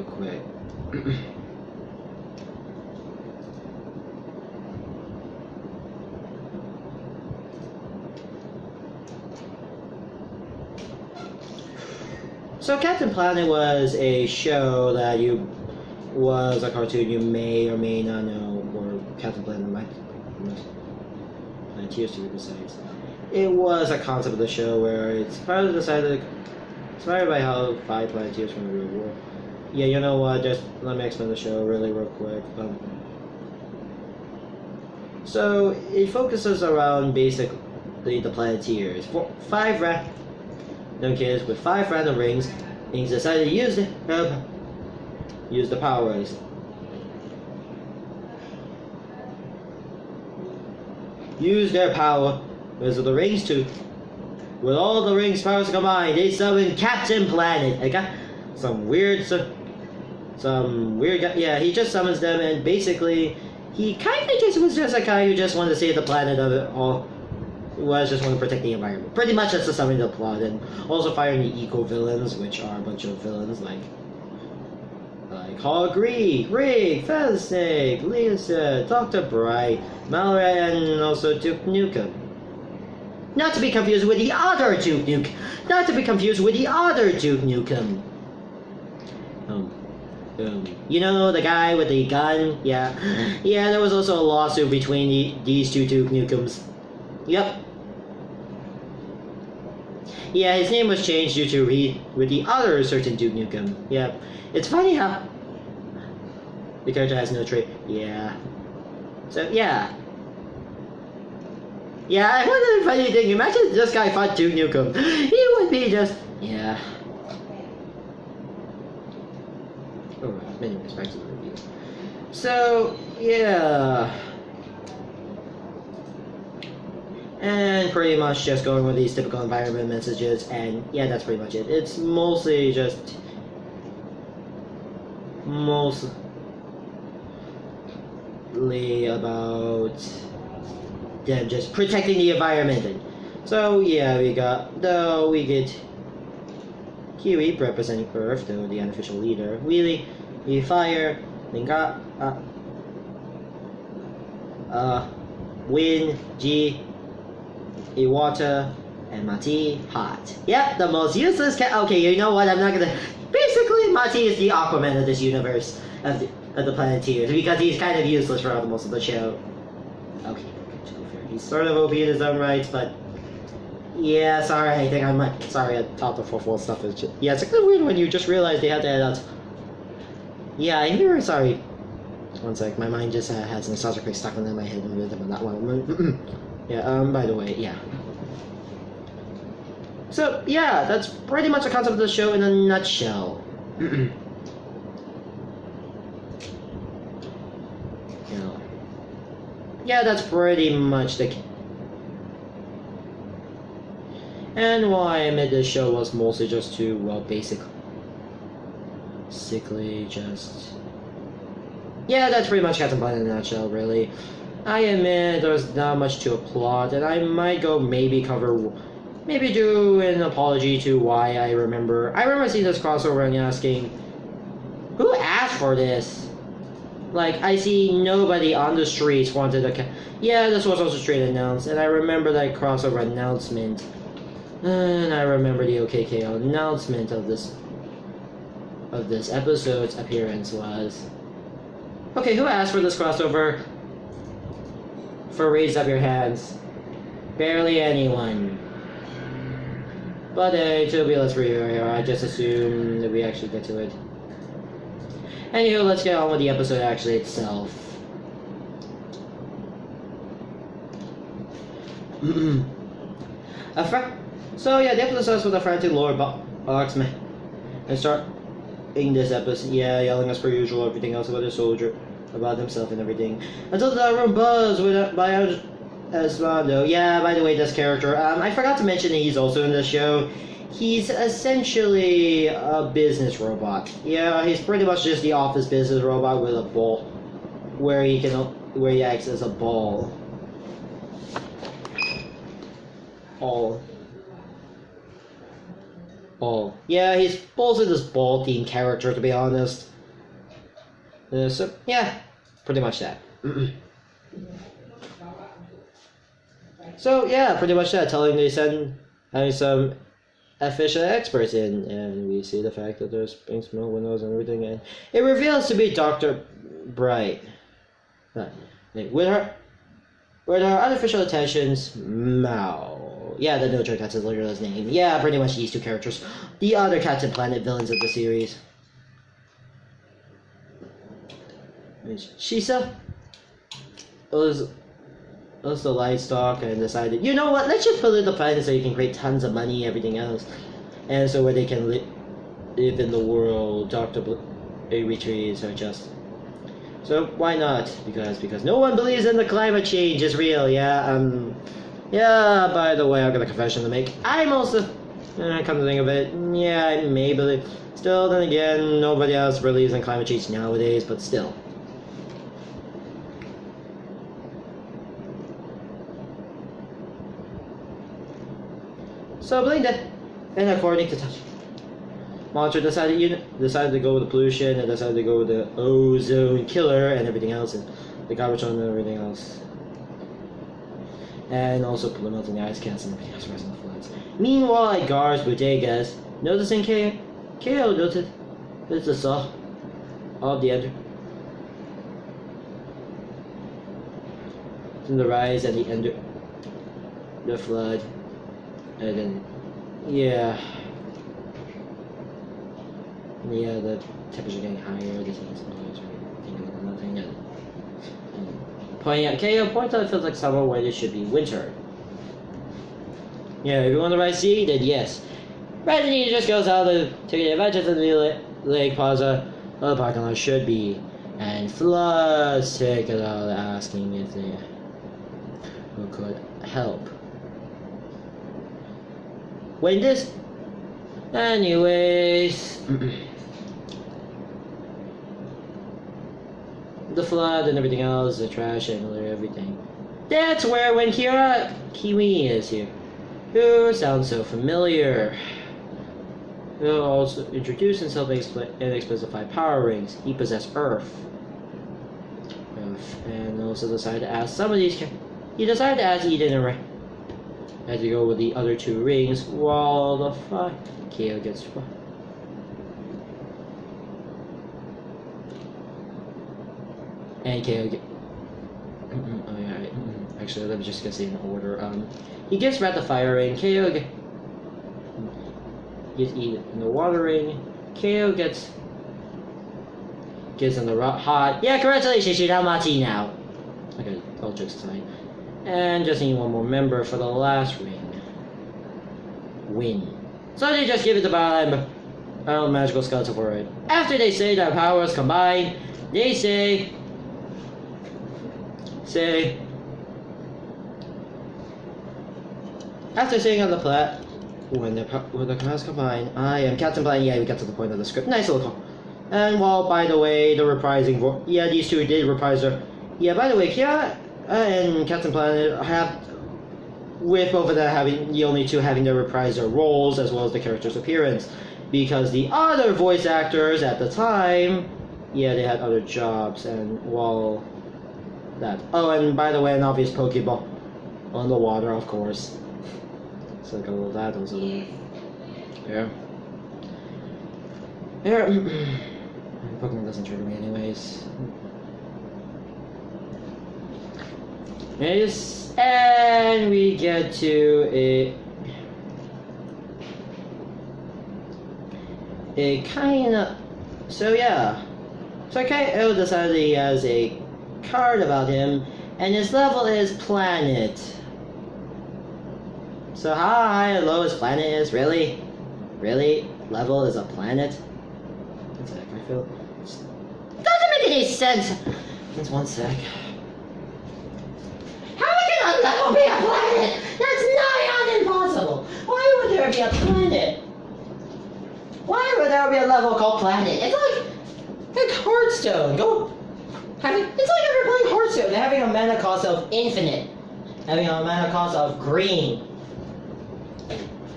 quick. So Captain Planet was a show that was a cartoon you may or may not know, or Captain Planet might. Planeteers to the sites. It was a concept of the show where it's part of the side inspired by how 5 Planeteers from the real world. Yeah, you know what? Just let me explain the show really real quick. So it focuses around basically the Planeteers. 5 random kids with 5 random rings. Things decided to use the powers. Use their power with the rings too. With all the rings' powers combined, they summoned Captain Planet. I got some weird guy. Yeah, he just summons them, and basically, he kind of just was just a guy who just wanted to save the planet of it all. Was just want to protect the environment. Pretty much that's the summing of the plot, and also firing the eco-villains, which are a bunch of villains like Hog Rig, Feather Lisa, Dr. Bright, Mallory, and also Duke Nukem. Not to be confused with the other Duke Nukem. You know, the guy with the gun? Yeah, there was also a lawsuit between these two Duke Nukems. Yep. Yeah, his name was changed due to with the other certain Duke Nukem. Yep. It's funny how the character has no trait. Yeah. So, yeah. Yeah, I wonder if anything, imagine this guy fought Duke Nukem. He would be just, yeah. Alright, anyways, back to the review. So, yeah. And pretty much just going with these typical environment messages, and yeah, that's pretty much it. It's mostly just... mostly about them just protecting the environment. So yeah, we get Kiwi representing Earth, though the unofficial leader. Wheelie, we fire, then got Win, G, Iwata, and Mati, hot. Yep, the most useless okay, you know what, I'm not gonna... Basically, Mati is the Aquaman of this universe, of the Planeteers, because he's kind of useless throughout most of the show. Okay, to be fair, he's sort of OP in his own rights, but... Yeah, sorry, I think I might... Sorry, I thought the 4-4 stuff is just... Yeah, it's kind of weird when you just realize they have to add out... Yeah, I'm very sorry. One sec, my mind just has nostalgia quick stuck in my head and rhythm on that one. Yeah, by the way, yeah. So, yeah, that's pretty much the concept of the show in a nutshell. You know. Yeah, that's pretty much the... And why I made this show was mostly just to, well, basically just... Yeah, that's pretty much Captain Planet in a nutshell, really. I admit there's not much to a plot, and I might go maybe do an apology to why I remember seeing this crossover and asking, who asked for this? Like, I see nobody on the streets wanted a yeah, this was also straight announced, and I remember that crossover announcement. And I remember the Ok.KO announcement of this episode's appearance was... Okay, who asked for this crossover? For raise up your hands. Barely anyone. But to be let's review here, I just assume that we actually get to it. Anywho, let's get on with the episode actually itself. So yeah, the episode starts with a frantic Lord Boxman and starting this episode, yeah, yelling as per usual, everything else about the soldier, about himself and everything. Until the room buzzed by Esmando. Yeah, by the way, this character, I forgot to mention that he's also in the show. He's essentially a business robot. Yeah, he's pretty much just the office business robot with a ball, where he acts as a ball. Yeah, he's mostly this ball-themed character, to be honest. So, yeah, pretty much that. So, yeah, pretty much that. Having some official experts in, and we see the fact that there's pink smoke windows and everything, and it reveals to be Dr. Bright. With her With our unofficial attentions, Mao. Yeah, the no-joke, that's his literal name. Yeah, pretty much these two characters. The other Captain Planet villains of the series. Shisa was the livestock and decided, you know what, let's just pollute the planet so you can create tons of money, everything else. And so where they can live in the world, Dr. Retreats are just... So why not? Because no one believes in the climate change is real, yeah, yeah, by the way, I've got a confession to make. I'm also, come to think of it, yeah, I may believe. Still, then again, nobody else believes in climate change nowadays, but still. So, believe that, and according to Touch, Monster decided to go with the pollution, and decided to go with the ozone killer and everything else, and the garbage on and everything else. And also put melting the ice caps and everything else rising the floods. Meanwhile, at Gar's bodegas, noticing KO noted there's the saw of the end. From the rise and the end, the flood, and then yeah, the temperature getting higher. This is nothing. Pointing out, KO points out it feels like summer when it should be winter. Yeah, if you want to ride sea, then yes. Randy just goes out to the adventures in the Lake Plaza, where the parking lot should be, and floods take it out, asking if they who could help. When this, anyways, the flood and everything else, the trash and everything. That's where when Kiwi is here, who sounds so familiar. He'll also introduce himself and specify power rings. He possessed Earth. And also decided to ask some of these. He decided to ask Eden and had to go with the other two rings while the KO gets. And KO get. Oh yeah. Actually, let me just get it in order. He gives Rat the fire ring. KO gets Eden in the water ring. KO gets in the hot. Yeah, congratulations, you're now Mati now. Okay, all jokes aside. And just need one more member for the last ring. Win. So they just give it to magical skeleton for it. After they say their powers combine, they say after saying on the plat, when the powers combine, I am Captain Planet. Yeah, we got to the point of the script. Nice little call. And while, by the way, the reprising yeah, these two did reprise their. Yeah, by the way, Kia and Captain Planet have, with both of them having the only two having to reprise their roles as well as the character's appearance, because the other voice actors at the time, yeah, they had other jobs, and while that. Oh, and by the way, an obvious Pokeball on the water, of course. So like all that was a little. Yeah. Yeah. Pokemon doesn't trigger me anyways. Yes, and we get to a kind of. So yeah. So KO decided he has a card about him, and his level is planet. So how high and low his planet is? Really? Really? Level is a planet? One sec, I feel... Doesn't make any sense! Just one sec. How can a level be a planet? That's nigh on impossible! Why would there be a planet? Why would there be a level called planet? It's like Hearthstone. It's like if you're playing Hearthstone, having a mana cost of infinite. Having a mana cost of green.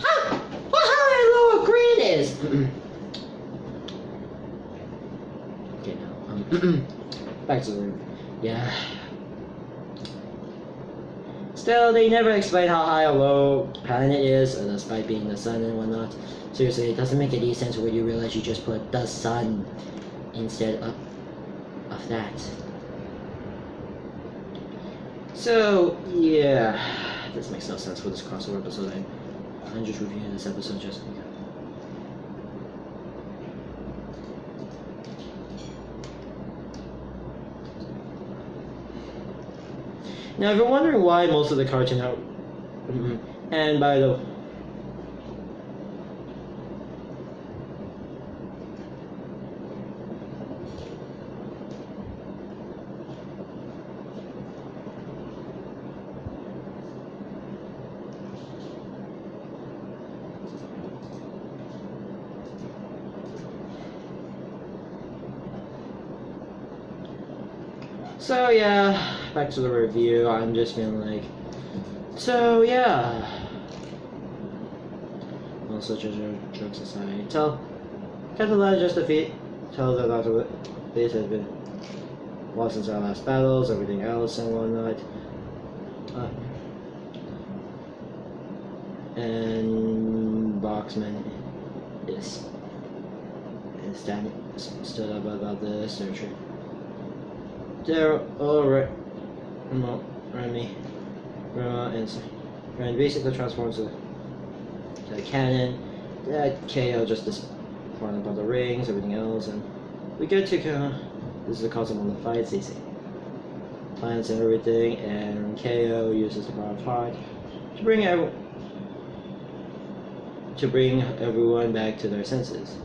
How low green is? Okay, now back to the room. Yeah. Still, they never explain how high or low planet is, despite being the sun and whatnot. Seriously, it doesn't make any sense when you realize you just put the sun instead of that. So, yeah, this makes no sense for this crossover episode. I'm just reviewing this episode just because. Now, if you're wondering why most of the cartoon out, and by the So yeah, back to the review. I'm just feeling like, so yeah. Also, jokes aside, Catalan just defeat. Tells that Dr. Base has been lost since our last battles, everything else and whatnot. And Boxman is standing stood up about this. They're alright. Remy, and basically transforms to the cannon. That KO just disappointed about the rings, everything else, and we get to this is the cause of one of the fights. They say plans and everything, and KO uses the power of heart to bring everyone back to their senses.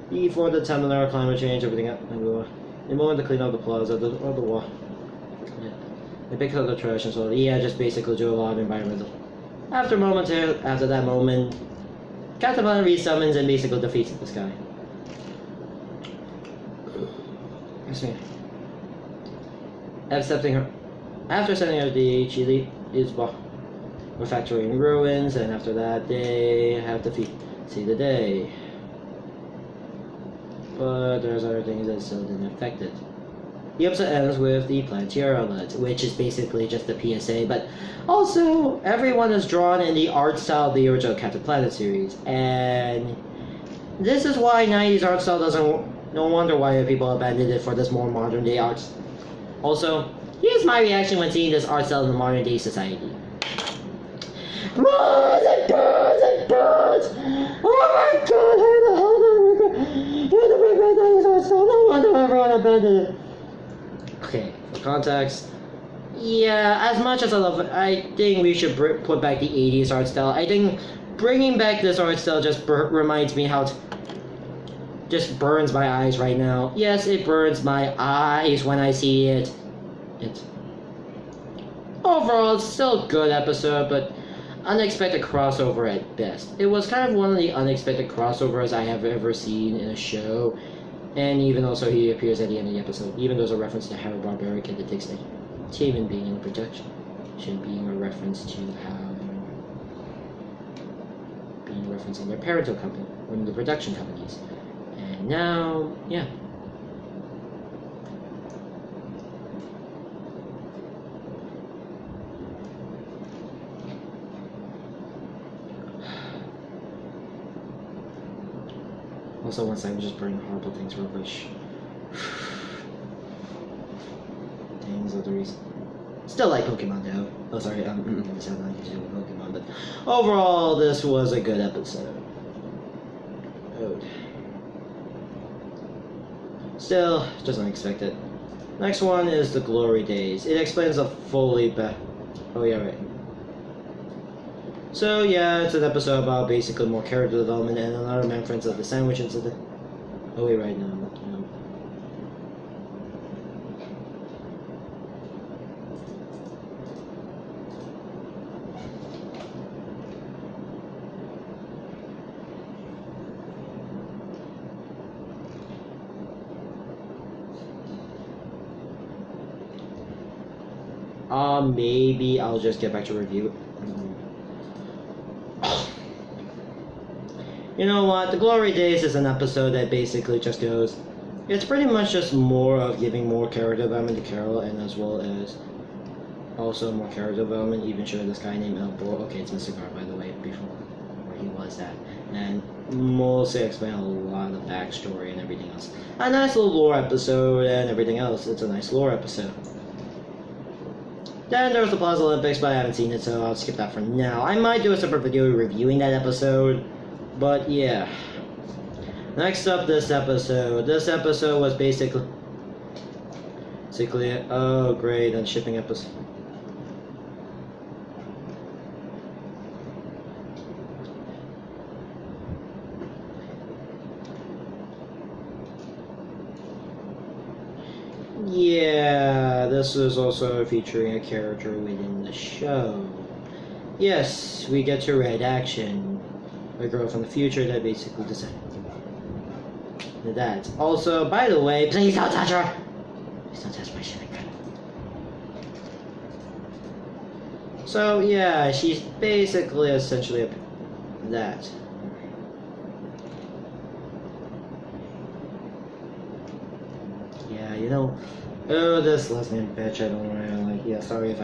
Before the Tamilar climate change, everything in moment to clean up the plaza of the wall. They pick up the trash and so just basically do a lot of environmental. After that moment, Catalan resummons and basically defeats this guy. After setting up the Chile is factory in ruins, and after that they have to see the day. But there's other things that still didn't affect it. The episode ends with the Plantier outlet, which is basically just a PSA, but also everyone is drawn in the art style of the original Captain Planet series, and this is why 90s art style no wonder why people abandoned it for this more modern day art. Also, here's my reaction when seeing this art style in the modern day society. Birds and birds and birds! Oh my god, how the hell did no wonder everyone abandoned it. Okay, for context, yeah, as much as I love it, I think we should put back the 80s art style. I think bringing back this art style just reminds me how just burns my eyes right now. Yes, it burns my eyes when I see it. Overall, it's still a good episode, but unexpected crossover at best. It was kind of one of the unexpected crossovers I have ever seen in a show, and even also he appears at the end of the episode, even though there's a reference to Harry Barbaric and the Dixie Taven being in the production, being a reference to being referencing their parental company, one of the production companies, and now, yeah. Also, once I'm just burning horrible things real quick. Things are the reason. Still like Pokemon though. Oh, sorry, this has nothing to do with Pokemon, but overall, this was a good episode. Still, just unexpected. Next one is the Glory Days. It explains a fully oh yeah, right. So yeah, it's an episode about basically more character development and another reference of the sandwich incident. Oh wait, right now. Maybe I'll just get back to review. You know what? The Glory Days is an episode that basically just goes. It's pretty much just more of giving more character development to Carol, and as well as also more character development. Even showing this guy named Elbor. Okay, it's Mr. Gar, by the way, before where he was at, and mostly explain a lot of backstory and everything else. A nice little lore episode and everything else. It's a nice lore episode. Then there was the Plaza Olympics, but I haven't seen it, so I'll skip that for now. I might do a separate video reviewing that episode, but yeah. Next up, this episode. This episode was basically, oh great, and shipping episode. Yeah, this is also featuring a character within the show. Yes, we get to Red Action, a girl from the future that basically decided that. Also, by the way, please don't touch her! Please don't touch my shipping gun. So, yeah, she's basically essentially that. Yeah, you know, oh, this lesbian bitch, I don't really like. Yeah, sorry if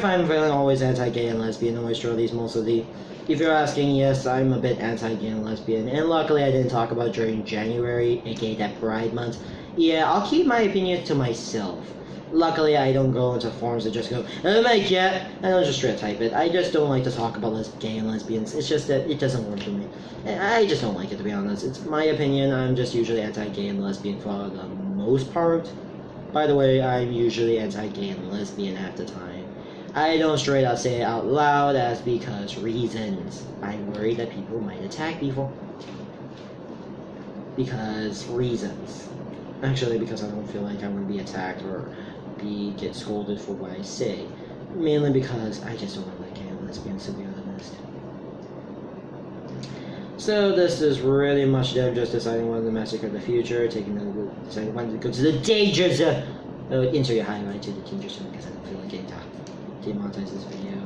I'm feeling always anti-gay and lesbian. Always throw these mostly. If you're asking, yes, I'm a bit anti-gay and lesbian, and luckily I didn't talk about it during January, aka that Pride Month. Yeah, I'll keep my opinions to myself. Luckily, I don't go into forums that just go, oh my god, I don't just straight type it. I just don't like to talk about gay and lesbians. It's just that it doesn't work for me. I just don't like it, to be honest. It's my opinion. I'm just usually anti-gay and lesbian for the most part. By the way, I'm usually anti-gay and lesbian half the time. I don't straight out say it out loud, that's because reasons. I'm worried that people might attack people. Because reasons. Actually, because I don't feel like I want to be attacked or get scolded for what I say. Mainly because I just don't like gay and lesbians, to be honest. So this is really much them just deciding when to massacre the future, deciding when to go to the danger zone. Insert your highlight to the danger zone because I don't feel like getting demonetized this video.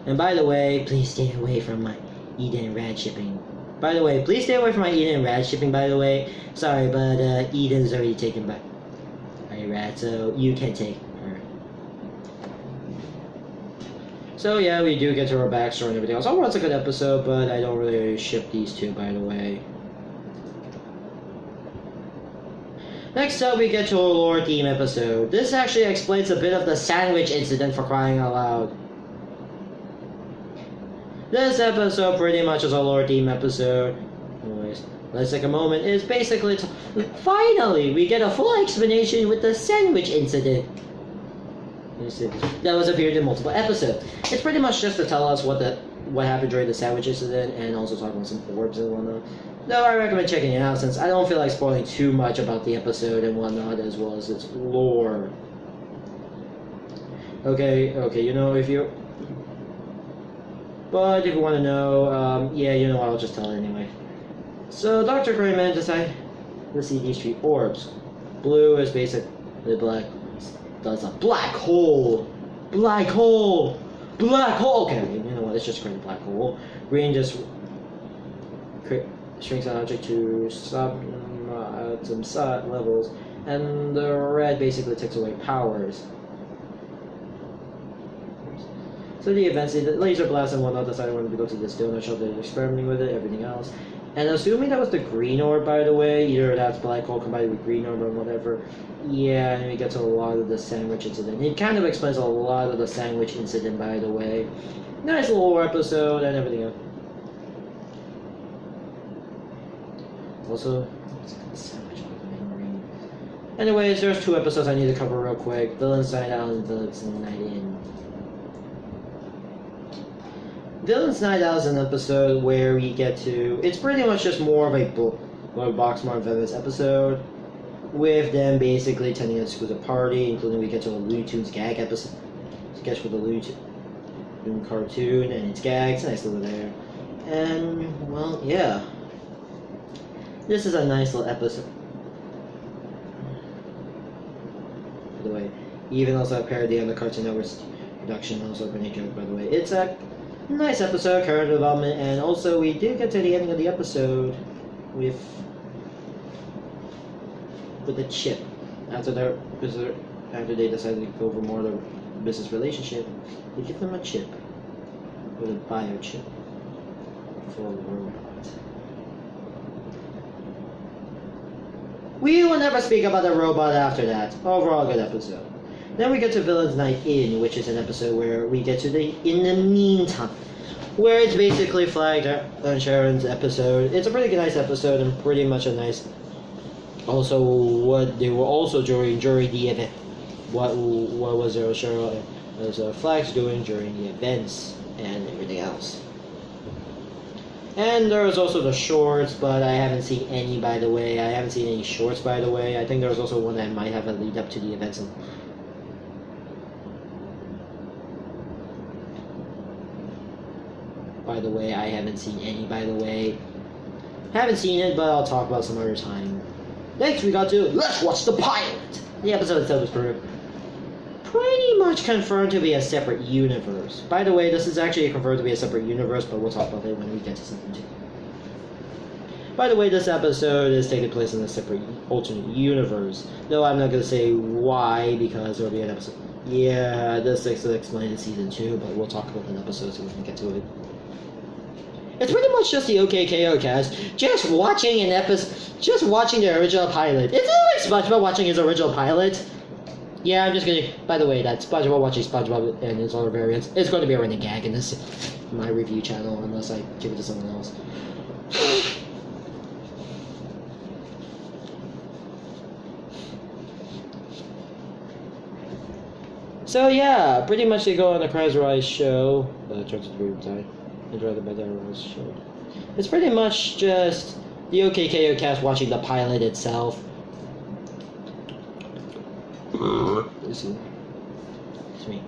And by the way, please stay away from my Eden and Rad shipping. By the way, please stay away from my Eden and Rad shipping, by the way. Sorry, but Eden's already taken by Rad, so you can take her. So yeah, we do get to our backstory and everything else. Overall, it's a good episode, but I don't really ship these two, by the way. Next up, we get to a lore theme episode. This actually explains a bit of the sandwich incident, for crying out loud. This episode pretty much is a lore theme episode. Anyways, let's take a moment. It's basically finally we get a full explanation with the sandwich incident. That was appeared in multiple episodes. It's pretty much just to tell us what happened during the sandwich incident and also talk about some orbs and whatnot. Though I recommend checking it out since I don't feel like spoiling too much about the episode and whatnot as well as its lore. Okay, you know, if you... But if you want to know, yeah, you know what, I'll just tell it anyway. So, Dr. Grayman decided to see these three orbs. Blue is basically black. That's a black hole! Black hole! Black hole! Okay, you know what, let's just create a black hole. Green just shrinks an object to some levels, and the red basically takes away powers. So the events, the laser blast and whatnot, decided when we go to this donut shop, they're experimenting with it, everything else. And assuming that was the green orb, by the way, either that's black hole combined with green orb or whatever. Yeah, and we get to a lot of the sandwich incident. It kind of explains a lot of the sandwich incident, by the way. Nice little episode and everything else. Also, sandwich. Anyways, there's two episodes I need to cover real quick. Villain's Night Out and Villain's Night In. Villain's Night Out is an episode where we get to... It's pretty much just more of a Box Mart Venomous episode, with them basically attending an exclusive party, including we get to a Looney Tunes gag episode. Sketch with the Looney Tunes cartoon and its gags, nice little there. And, well, yeah. This is a nice little episode. By the way, even also a parody on the Cartoon Network's production, also a funny joke, by the way. It's a nice episode, character development, and also we do get to the ending of the episode with the chip. After they decided to go over more of the business relationship, they give them a chip with a biochip for a robot. We will never speak about the robot after that. Overall, good episode. Then we get to Villain's Night In, which is an episode where we get to the In the Meantime, where it's basically flagged on Sharon's episode. It's a pretty nice episode and pretty much a nice. Also, what they were also during the event. What was Sharon as Flags doing during the events and everything else. And there was also the shorts, but I haven't seen any, by the way. I haven't seen any shorts, by the way. I think there was also one that might have a lead up to the events. By the way, I haven't seen any, by the way. Haven't seen it, but I'll talk about some other time. Next, we got to Let's Watch the Pilot! The episode itself was pretty much confirmed to be a separate universe. By the way, this is actually confirmed to be a separate universe, but we'll talk about it when we get to season 2. By the way, this episode is taking place in a separate alternate universe. Though I'm not going to say why, because there will be an episode. Yeah, this is explained in season 2, but we'll talk about that episode so we can get to it. It's pretty much just the Ok.KO cast, just watching an episode, just watching the original pilot. Isn't it like SpongeBob watching his original pilot? Yeah, I'm just gonna. By the way, that SpongeBob watching SpongeBob and its other variants is going to be a running gag in this my review channel, unless I give it to someone else. So yeah, pretty much they go on the Cries Rise show. Show. It's pretty much just the Ok.KO cast watching the pilot itself. It's me.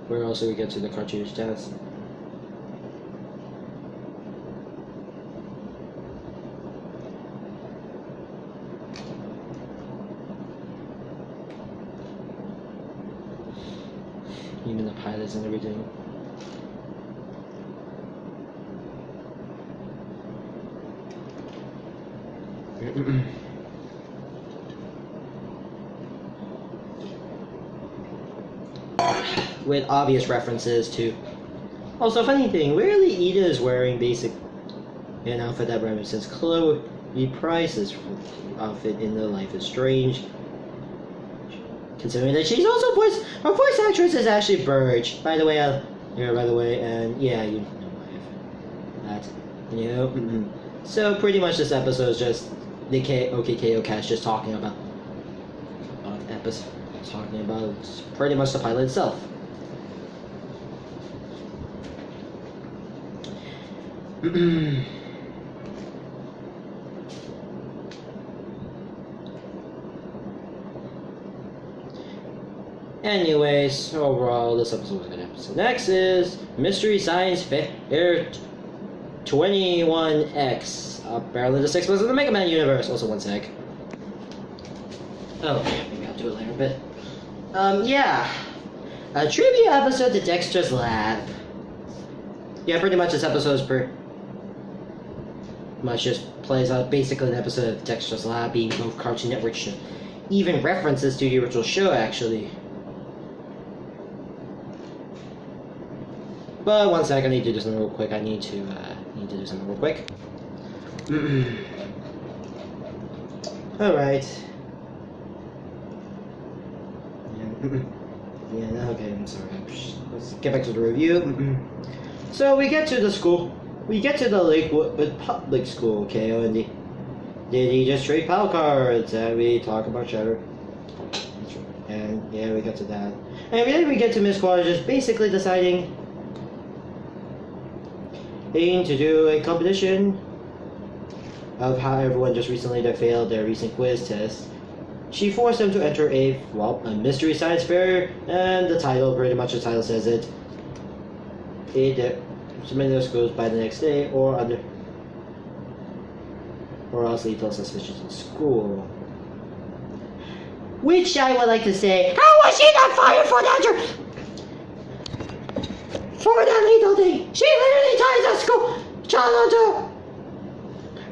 Where else do we get to the cartoon dance? Even the pilots and everything. With obvious references to. Also, funny thing, weirdly, Ida is wearing basic an outfit that represents Chloe Price's outfit in The Life is Strange. Considering that she's also her voice actress is actually Burge. By the way, and yeah, you know that. You know. So pretty much this episode is just the Ok.KO cast just talking about pretty much the pilot itself. Anyways, overall, this episode was a good episode. Next is Mystery Science Fair 21X. Apparently the 6th was in the Mega Man universe. Also, one sec. Oh, maybe I'll do it later a bit. Yeah. A trivia episode to Dexter's Lab. Yeah, pretty much this episode is pretty much just plays out basically an episode of Dexter's Lab being both Cartoon Network show. Even references to the original show, actually. But one sec, I need to do something real quick. I need to do something real quick. Alright. Yeah, okay, I'm sorry. Let's get back to the review. So we get to the school. We get to the Lakewood Public School, KO, and they just trade PAL cards, and we talk about Shadow. And yeah, we get to that. And then we get to Miss Quad just basically deciding to do a competition of how everyone just recently failed their recent quiz test. She forced them to enter a mystery science fair, and the title says it. Submit their schools by the next day, or else lethal suspicions in school. Which I would like to say, how was she not fired for that? For that lethal thing, she literally ties a school child onto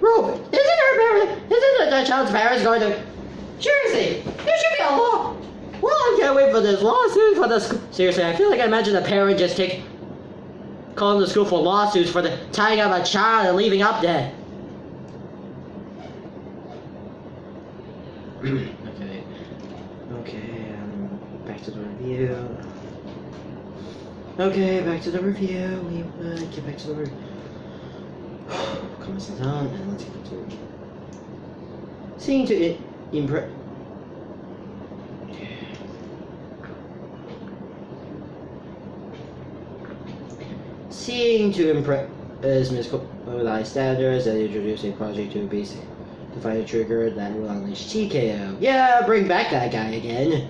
rope. Isn't the child's parents going to? Seriously, there should be a law. Well, I can't wait for this lawsuit for the school. Seriously, I feel like I imagine a parent just calling the school for lawsuits for the tying up a child and leaving up dead. Okay, back to the review. Okay, back to the review. We get back to the review. Calm down and let's get to it. Seeing to impress. Seeing to impress Ms. with high standards that introduce a project to find a trigger that will unleash TKO. Yeah, bring back that guy again.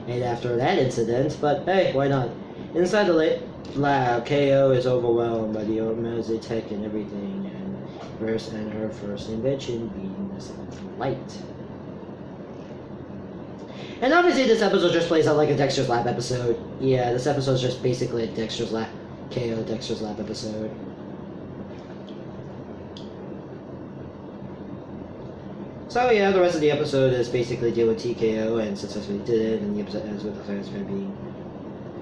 And after that incident, but hey, why not? Inside the lab, KO is overwhelmed by the amazing tech and everything, and her first invention being the light. And obviously this episode just plays out like a Dexter's Lab episode. Yeah, this episode is just basically a Dexter's Lab, KO Dexter's Lab episode. So yeah, the rest of the episode is basically deal with TKO and successfully did it, and the episode ends with the transfer being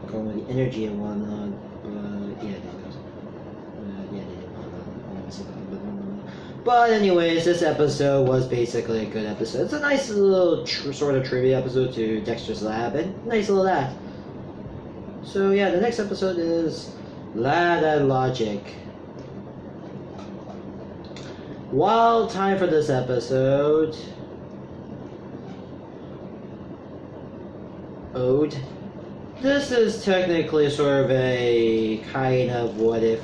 going with the energy and whatnot. Yeah, but anyways, this episode was basically a good episode. It's a nice little sort of trivia episode to Dexter's Lab, and nice little that. So yeah, the next episode is Lad and Logic. Wild time for this episode. Ode. This is technically sort of a kind of what if.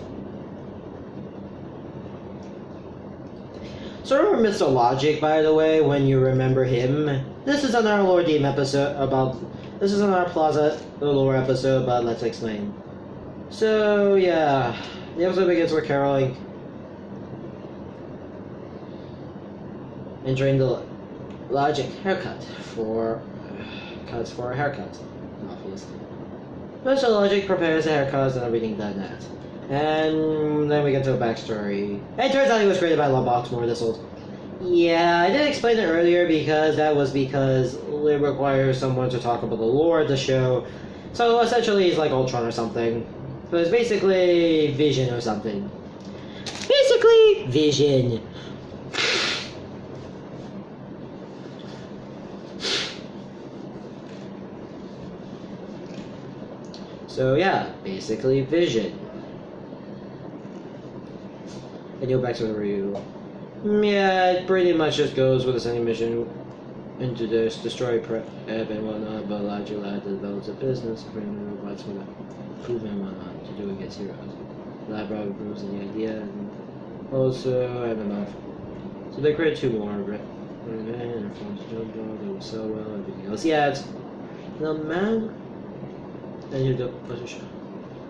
So remember Mr. Logic, by the way, when you remember him. This is another Lore Theme episode about. This is another Plaza Lore episode about Let's Explain. So yeah, the episode begins with caroling. Entering the Logic haircut for a haircut, obviously. Mr. Logic prepares the haircuts and everything like that. And then we get to a backstory. And it turns out he was created by Loboxmore this old. Yeah, I didn't explain it earlier because it requires someone to talk about the lore of the show. So essentially he's like Ultron or something. So it's basically Vision or something. Basically Vision. So yeah, basically Vision. And go back to the review. Yeah, it pretty much just goes with the sending mission into this destroy prep and whatnot, but Logic Lab develops a business, bringing robots with improvement and whatnot to do against heroes. The lab probably proves the idea, and also, I don't know. So they create two more, right? And forms Jumbo, they will sell well, everything else. Yeah, it's the man. And you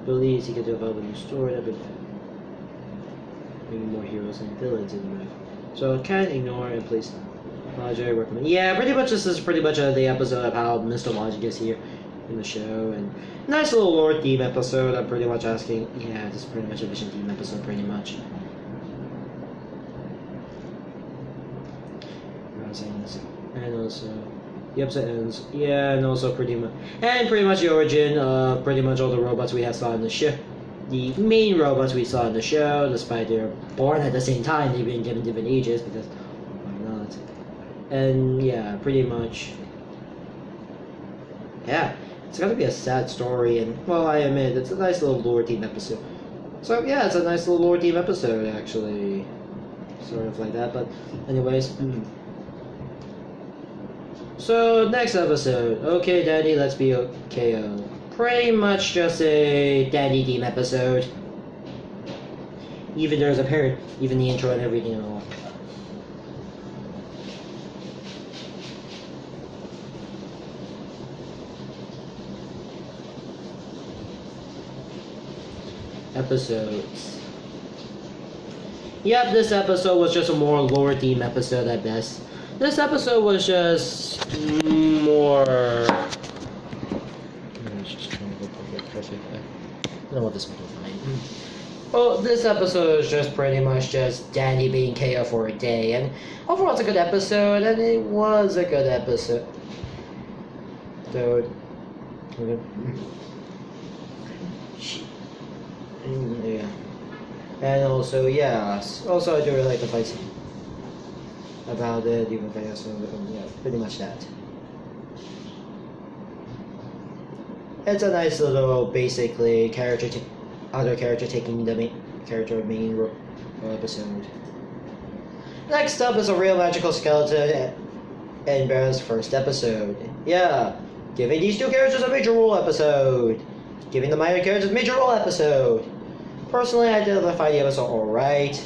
believes he can develop a new story that would bring more heroes and villains in the movie. So can't ignore and please Logic recommend. Yeah, pretty much this is pretty much the episode of how Mr. Logic is here in the show, and nice little lore theme episode. I'm pretty much asking. Yeah, this is pretty much a Vision theme episode, pretty much. And also. The episode ends. Yeah, and also pretty much the origin of pretty much all the robots we have saw in the show. The main robots we saw in the show, despite they're born at the same time, they've been given different ages because why not? And yeah, pretty much. Yeah, it's gonna be a sad story, and well, I admit it's a nice little lore theme episode. So yeah, it's a nice little lore theme episode actually, sort of like that. But anyways. So, next episode, Okay Daddy, Let's Be KO. Pretty much just a Daddy theme episode. Even there's a parrot, even the intro and everything and all. Episodes. Yep, this episode was just a more lore theme episode at best. This episode was just more. I don't know what this one will find. Well, this episode is just pretty much just Danny being KO for a day, and overall it's a good episode, and it was a good episode. So, yeah, and also yeah, also I do really like the fight scene about it, even if I also, yeah, pretty much that. It's a nice little, basically, other character taking the main role episode. Next up is a real magical skeleton in Bear's first episode. Yeah, giving these two characters a major role episode. Giving the minor characters a major role episode. Personally, I did find the episode alright.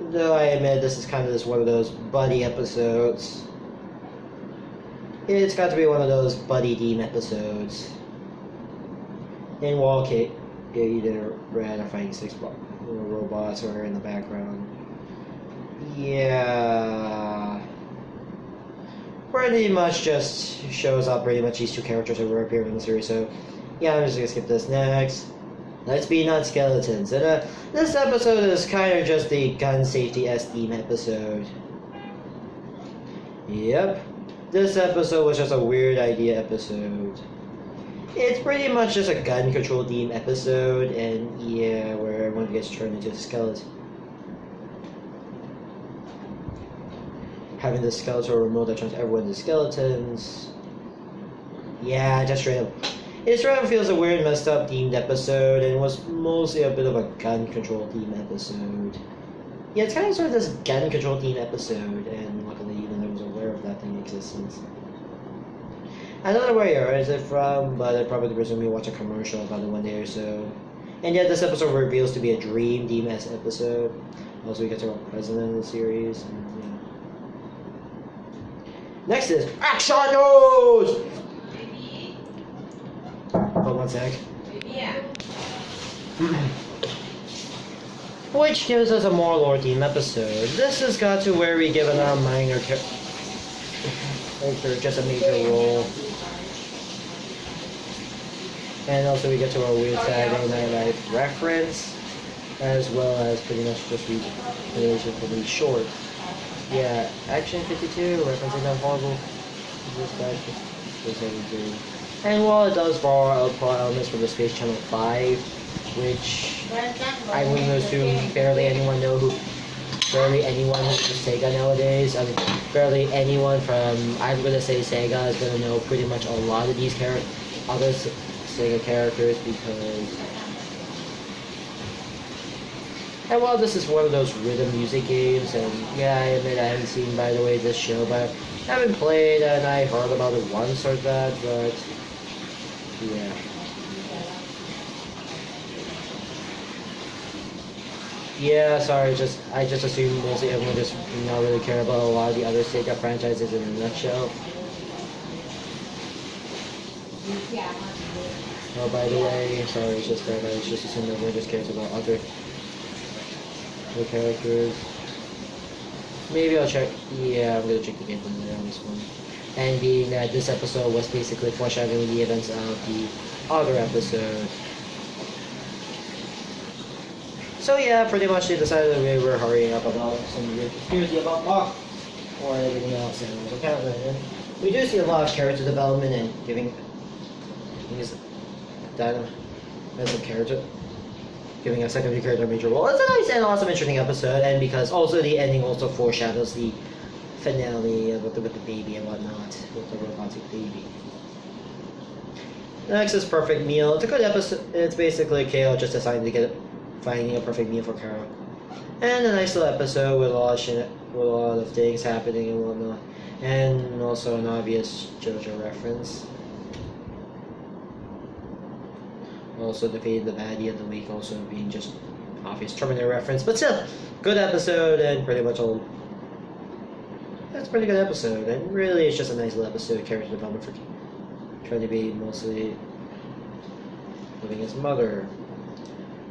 Though I admit this is kind of just one of those buddy episodes. It's got to be one of those buddy team episodes. In Wall Cake, either Red or fighting six robots or in the background. Yeah. Pretty much just shows up pretty much these two characters that were appearing in the series, so yeah, I'm just gonna skip this next. Let's be not skeletons. And this episode is kind of just the gun safety S-theme episode. Yep. This episode was just a weird idea episode. It's pretty much just a gun control theme episode, and yeah, where everyone gets turned into a skeleton. Having the skeletal remote that turns everyone into skeletons. Yeah, just straight up. It straight up feels a weird, messed up themed episode, and was mostly a bit of a gun control theme episode. Yeah, it's kind of sort of this gun control theme episode, and luckily even I was aware of that thing existence. I don't know where you heard it from, but I probably presumably watch a commercial about it one day or so. And yet this episode reveals to be a Dream DMS episode. Also, we get to our president of the series. And, yeah. Next is Action News! Hold one sec. Yeah. Which gives us a more lore theme episode. This has got to where we give another minor character just a major role. And also we get to our weird Saturday Night Live reference, as well as pretty much just relatively short. Yeah, Action 52, referencing that horrible and while it does borrow plot elements from the Space Channel 5, which I wouldn't assume barely anyone who's Sega nowadays. I mean, barely anyone from, I'm gonna say Sega, is gonna know pretty much a lot of these other Sega characters, because, and while this is one of those rhythm music games, and yeah, I admit I haven't seen, by the way, this show, but I haven't played, and I heard about it once or that, but yeah. Yeah, sorry, I just assume mostly everyone just not really care about a lot of the other Sega franchises in a nutshell. Oh, by the way, sorry, it's just that I just assume everyone just cares about other characters. Maybe I'll check. Yeah, I'm gonna check the gameplay later on this one. And being that this episode was basically foreshadowing the events of the other episode. So yeah, pretty much they decided that we were hurrying up about some weird conspiracy about Bach or everything else, and apparently we do see a lot of character development and giving things that as a character, giving a secondary character a major role. It's a nice and awesome, interesting episode, and because also the ending also foreshadows the finale with the baby and whatnot, with the robotic baby. Next is Perfect Meal. It's a good episode. It's basically KO just deciding to finding a perfect meal for Carol. And a nice little episode with a lot of things happening and whatnot. And also an obvious JoJo reference. Also defeated the baddie of the week, also being just obvious Terminator reference. But still, good episode, and pretty much all. That's a pretty good episode, and really it's just a nice little episode of character development for trying to be mostly living his mother.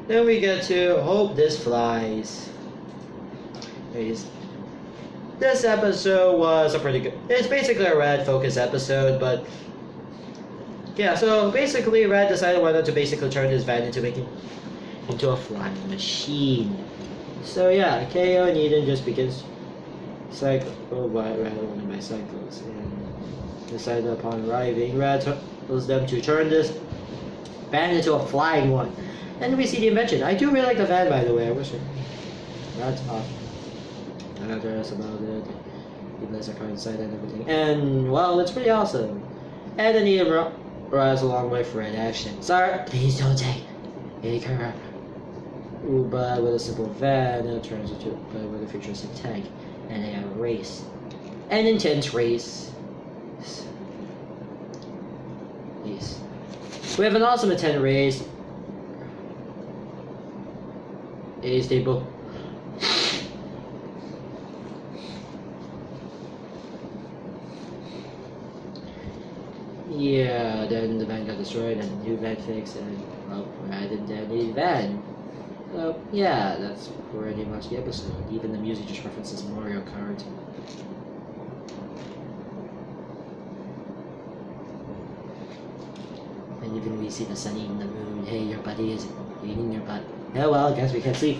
Then we get to Hope This Flies. This episode was a pretty good. It's basically a Red focus episode, but yeah. So basically, Red decided why not to basically turn his van into a flying machine. So yeah, KO and Eden just begins cycle by cycles, and decided upon arriving, Red tells them to turn this van into a flying one. And we see the invention. I do really like the van, by the way. I wish it. That's awesome. I got curious about it. Even as a car inside and everything. And, well, it's pretty awesome. And then Eden Rise along with Red Action. Sorry, please don't take her. But with a simple van, it turns into with a futuristic tank, and they have a race, an intense race. Yes, we have an awesome intense race. A stable. Yeah, then the van got destroyed and the new van fixed, and well, I didn't need a van. So yeah, that's pretty much the episode. Even the music just references Mario Kart. And even we see the sun eating the moon. Hey, your buddy is eating your butt. Oh well, I guess we can't sleep.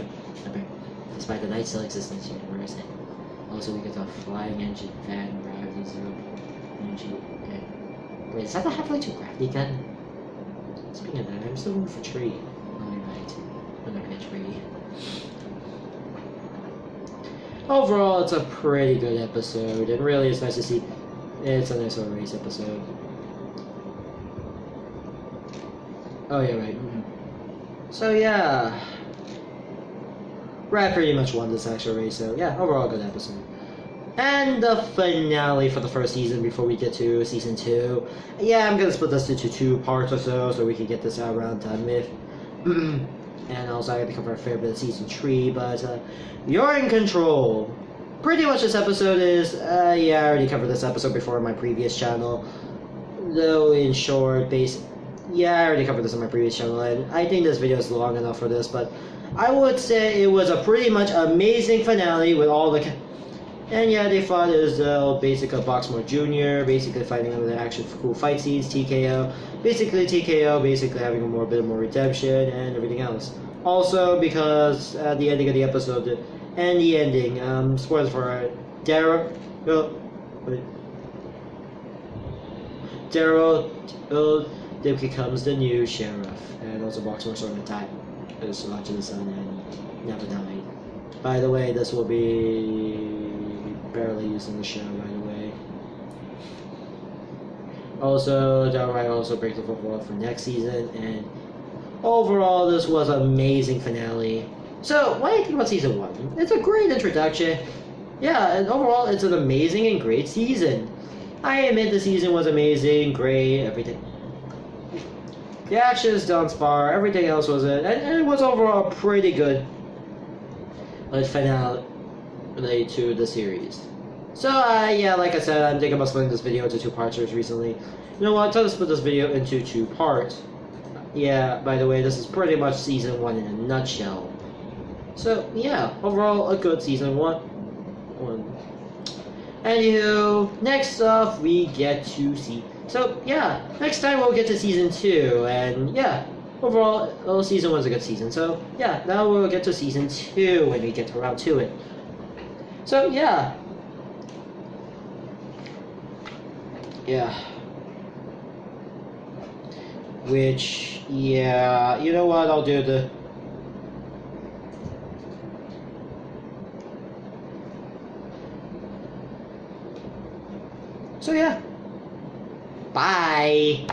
Despite the night still existence universe. And also we get a flying engine, fan, gravity, zero, energy, and... Wait, is that the halfway to gravity gun? Speaking of that, I'm still looking for tree. Oh, you're right. I'm not gonna tree. Overall, it's a pretty good episode. It really is nice to see. It's a nice little race episode. Oh yeah, right. So yeah, Rat pretty much won this actual race. So yeah, overall good episode. And the finale for the first season before we get to season 2. Yeah, I'm gonna split this into 2 parts or so we can get this out around done with. And also I have to cover a fair bit of season 3, but you're in control. Pretty much this episode is, yeah, I already covered this episode before on my previous channel. Though in short, yeah, I already covered this on my previous channel, and I think this video is long enough for this, but I would say it was a pretty much amazing finale with all the... And yeah, they fought as basically Boxmore Jr., basically fighting them with the action for cool fight scenes, TKO, basically having a bit more redemption and everything else. Also, because at the ending of the episode, and the ending, spoilers for Daryl becomes the new sheriff, and also Boxmore sort of died, just watching the sun and never died. By the way, this will be barely used in the show, by the way. Also, Downright also breaks the fourth wall for next season, and overall, this was an amazing finale. So, what do you think about season 1? It's a great introduction. Yeah, and overall, it's an amazing and great season. I admit the season was amazing, great, everything. The actions don't spar, everything else was it, and it was overall pretty good finale related to the series. So yeah, like I said, I'm thinking about splitting this video into 2 parts recently. You know what, I'm trying to split this video into 2 parts. Yeah, by the way, this is pretty much season 1 in a nutshell. So yeah, overall a good season 1. Anywho, next up we get to see. So yeah, next time we'll get to season 2, and yeah, overall, season 1 was a good season. So yeah, now we'll get to season 2 when we get around to it. So yeah. Which, yeah, you know what, I'll do the... So yeah. Bye!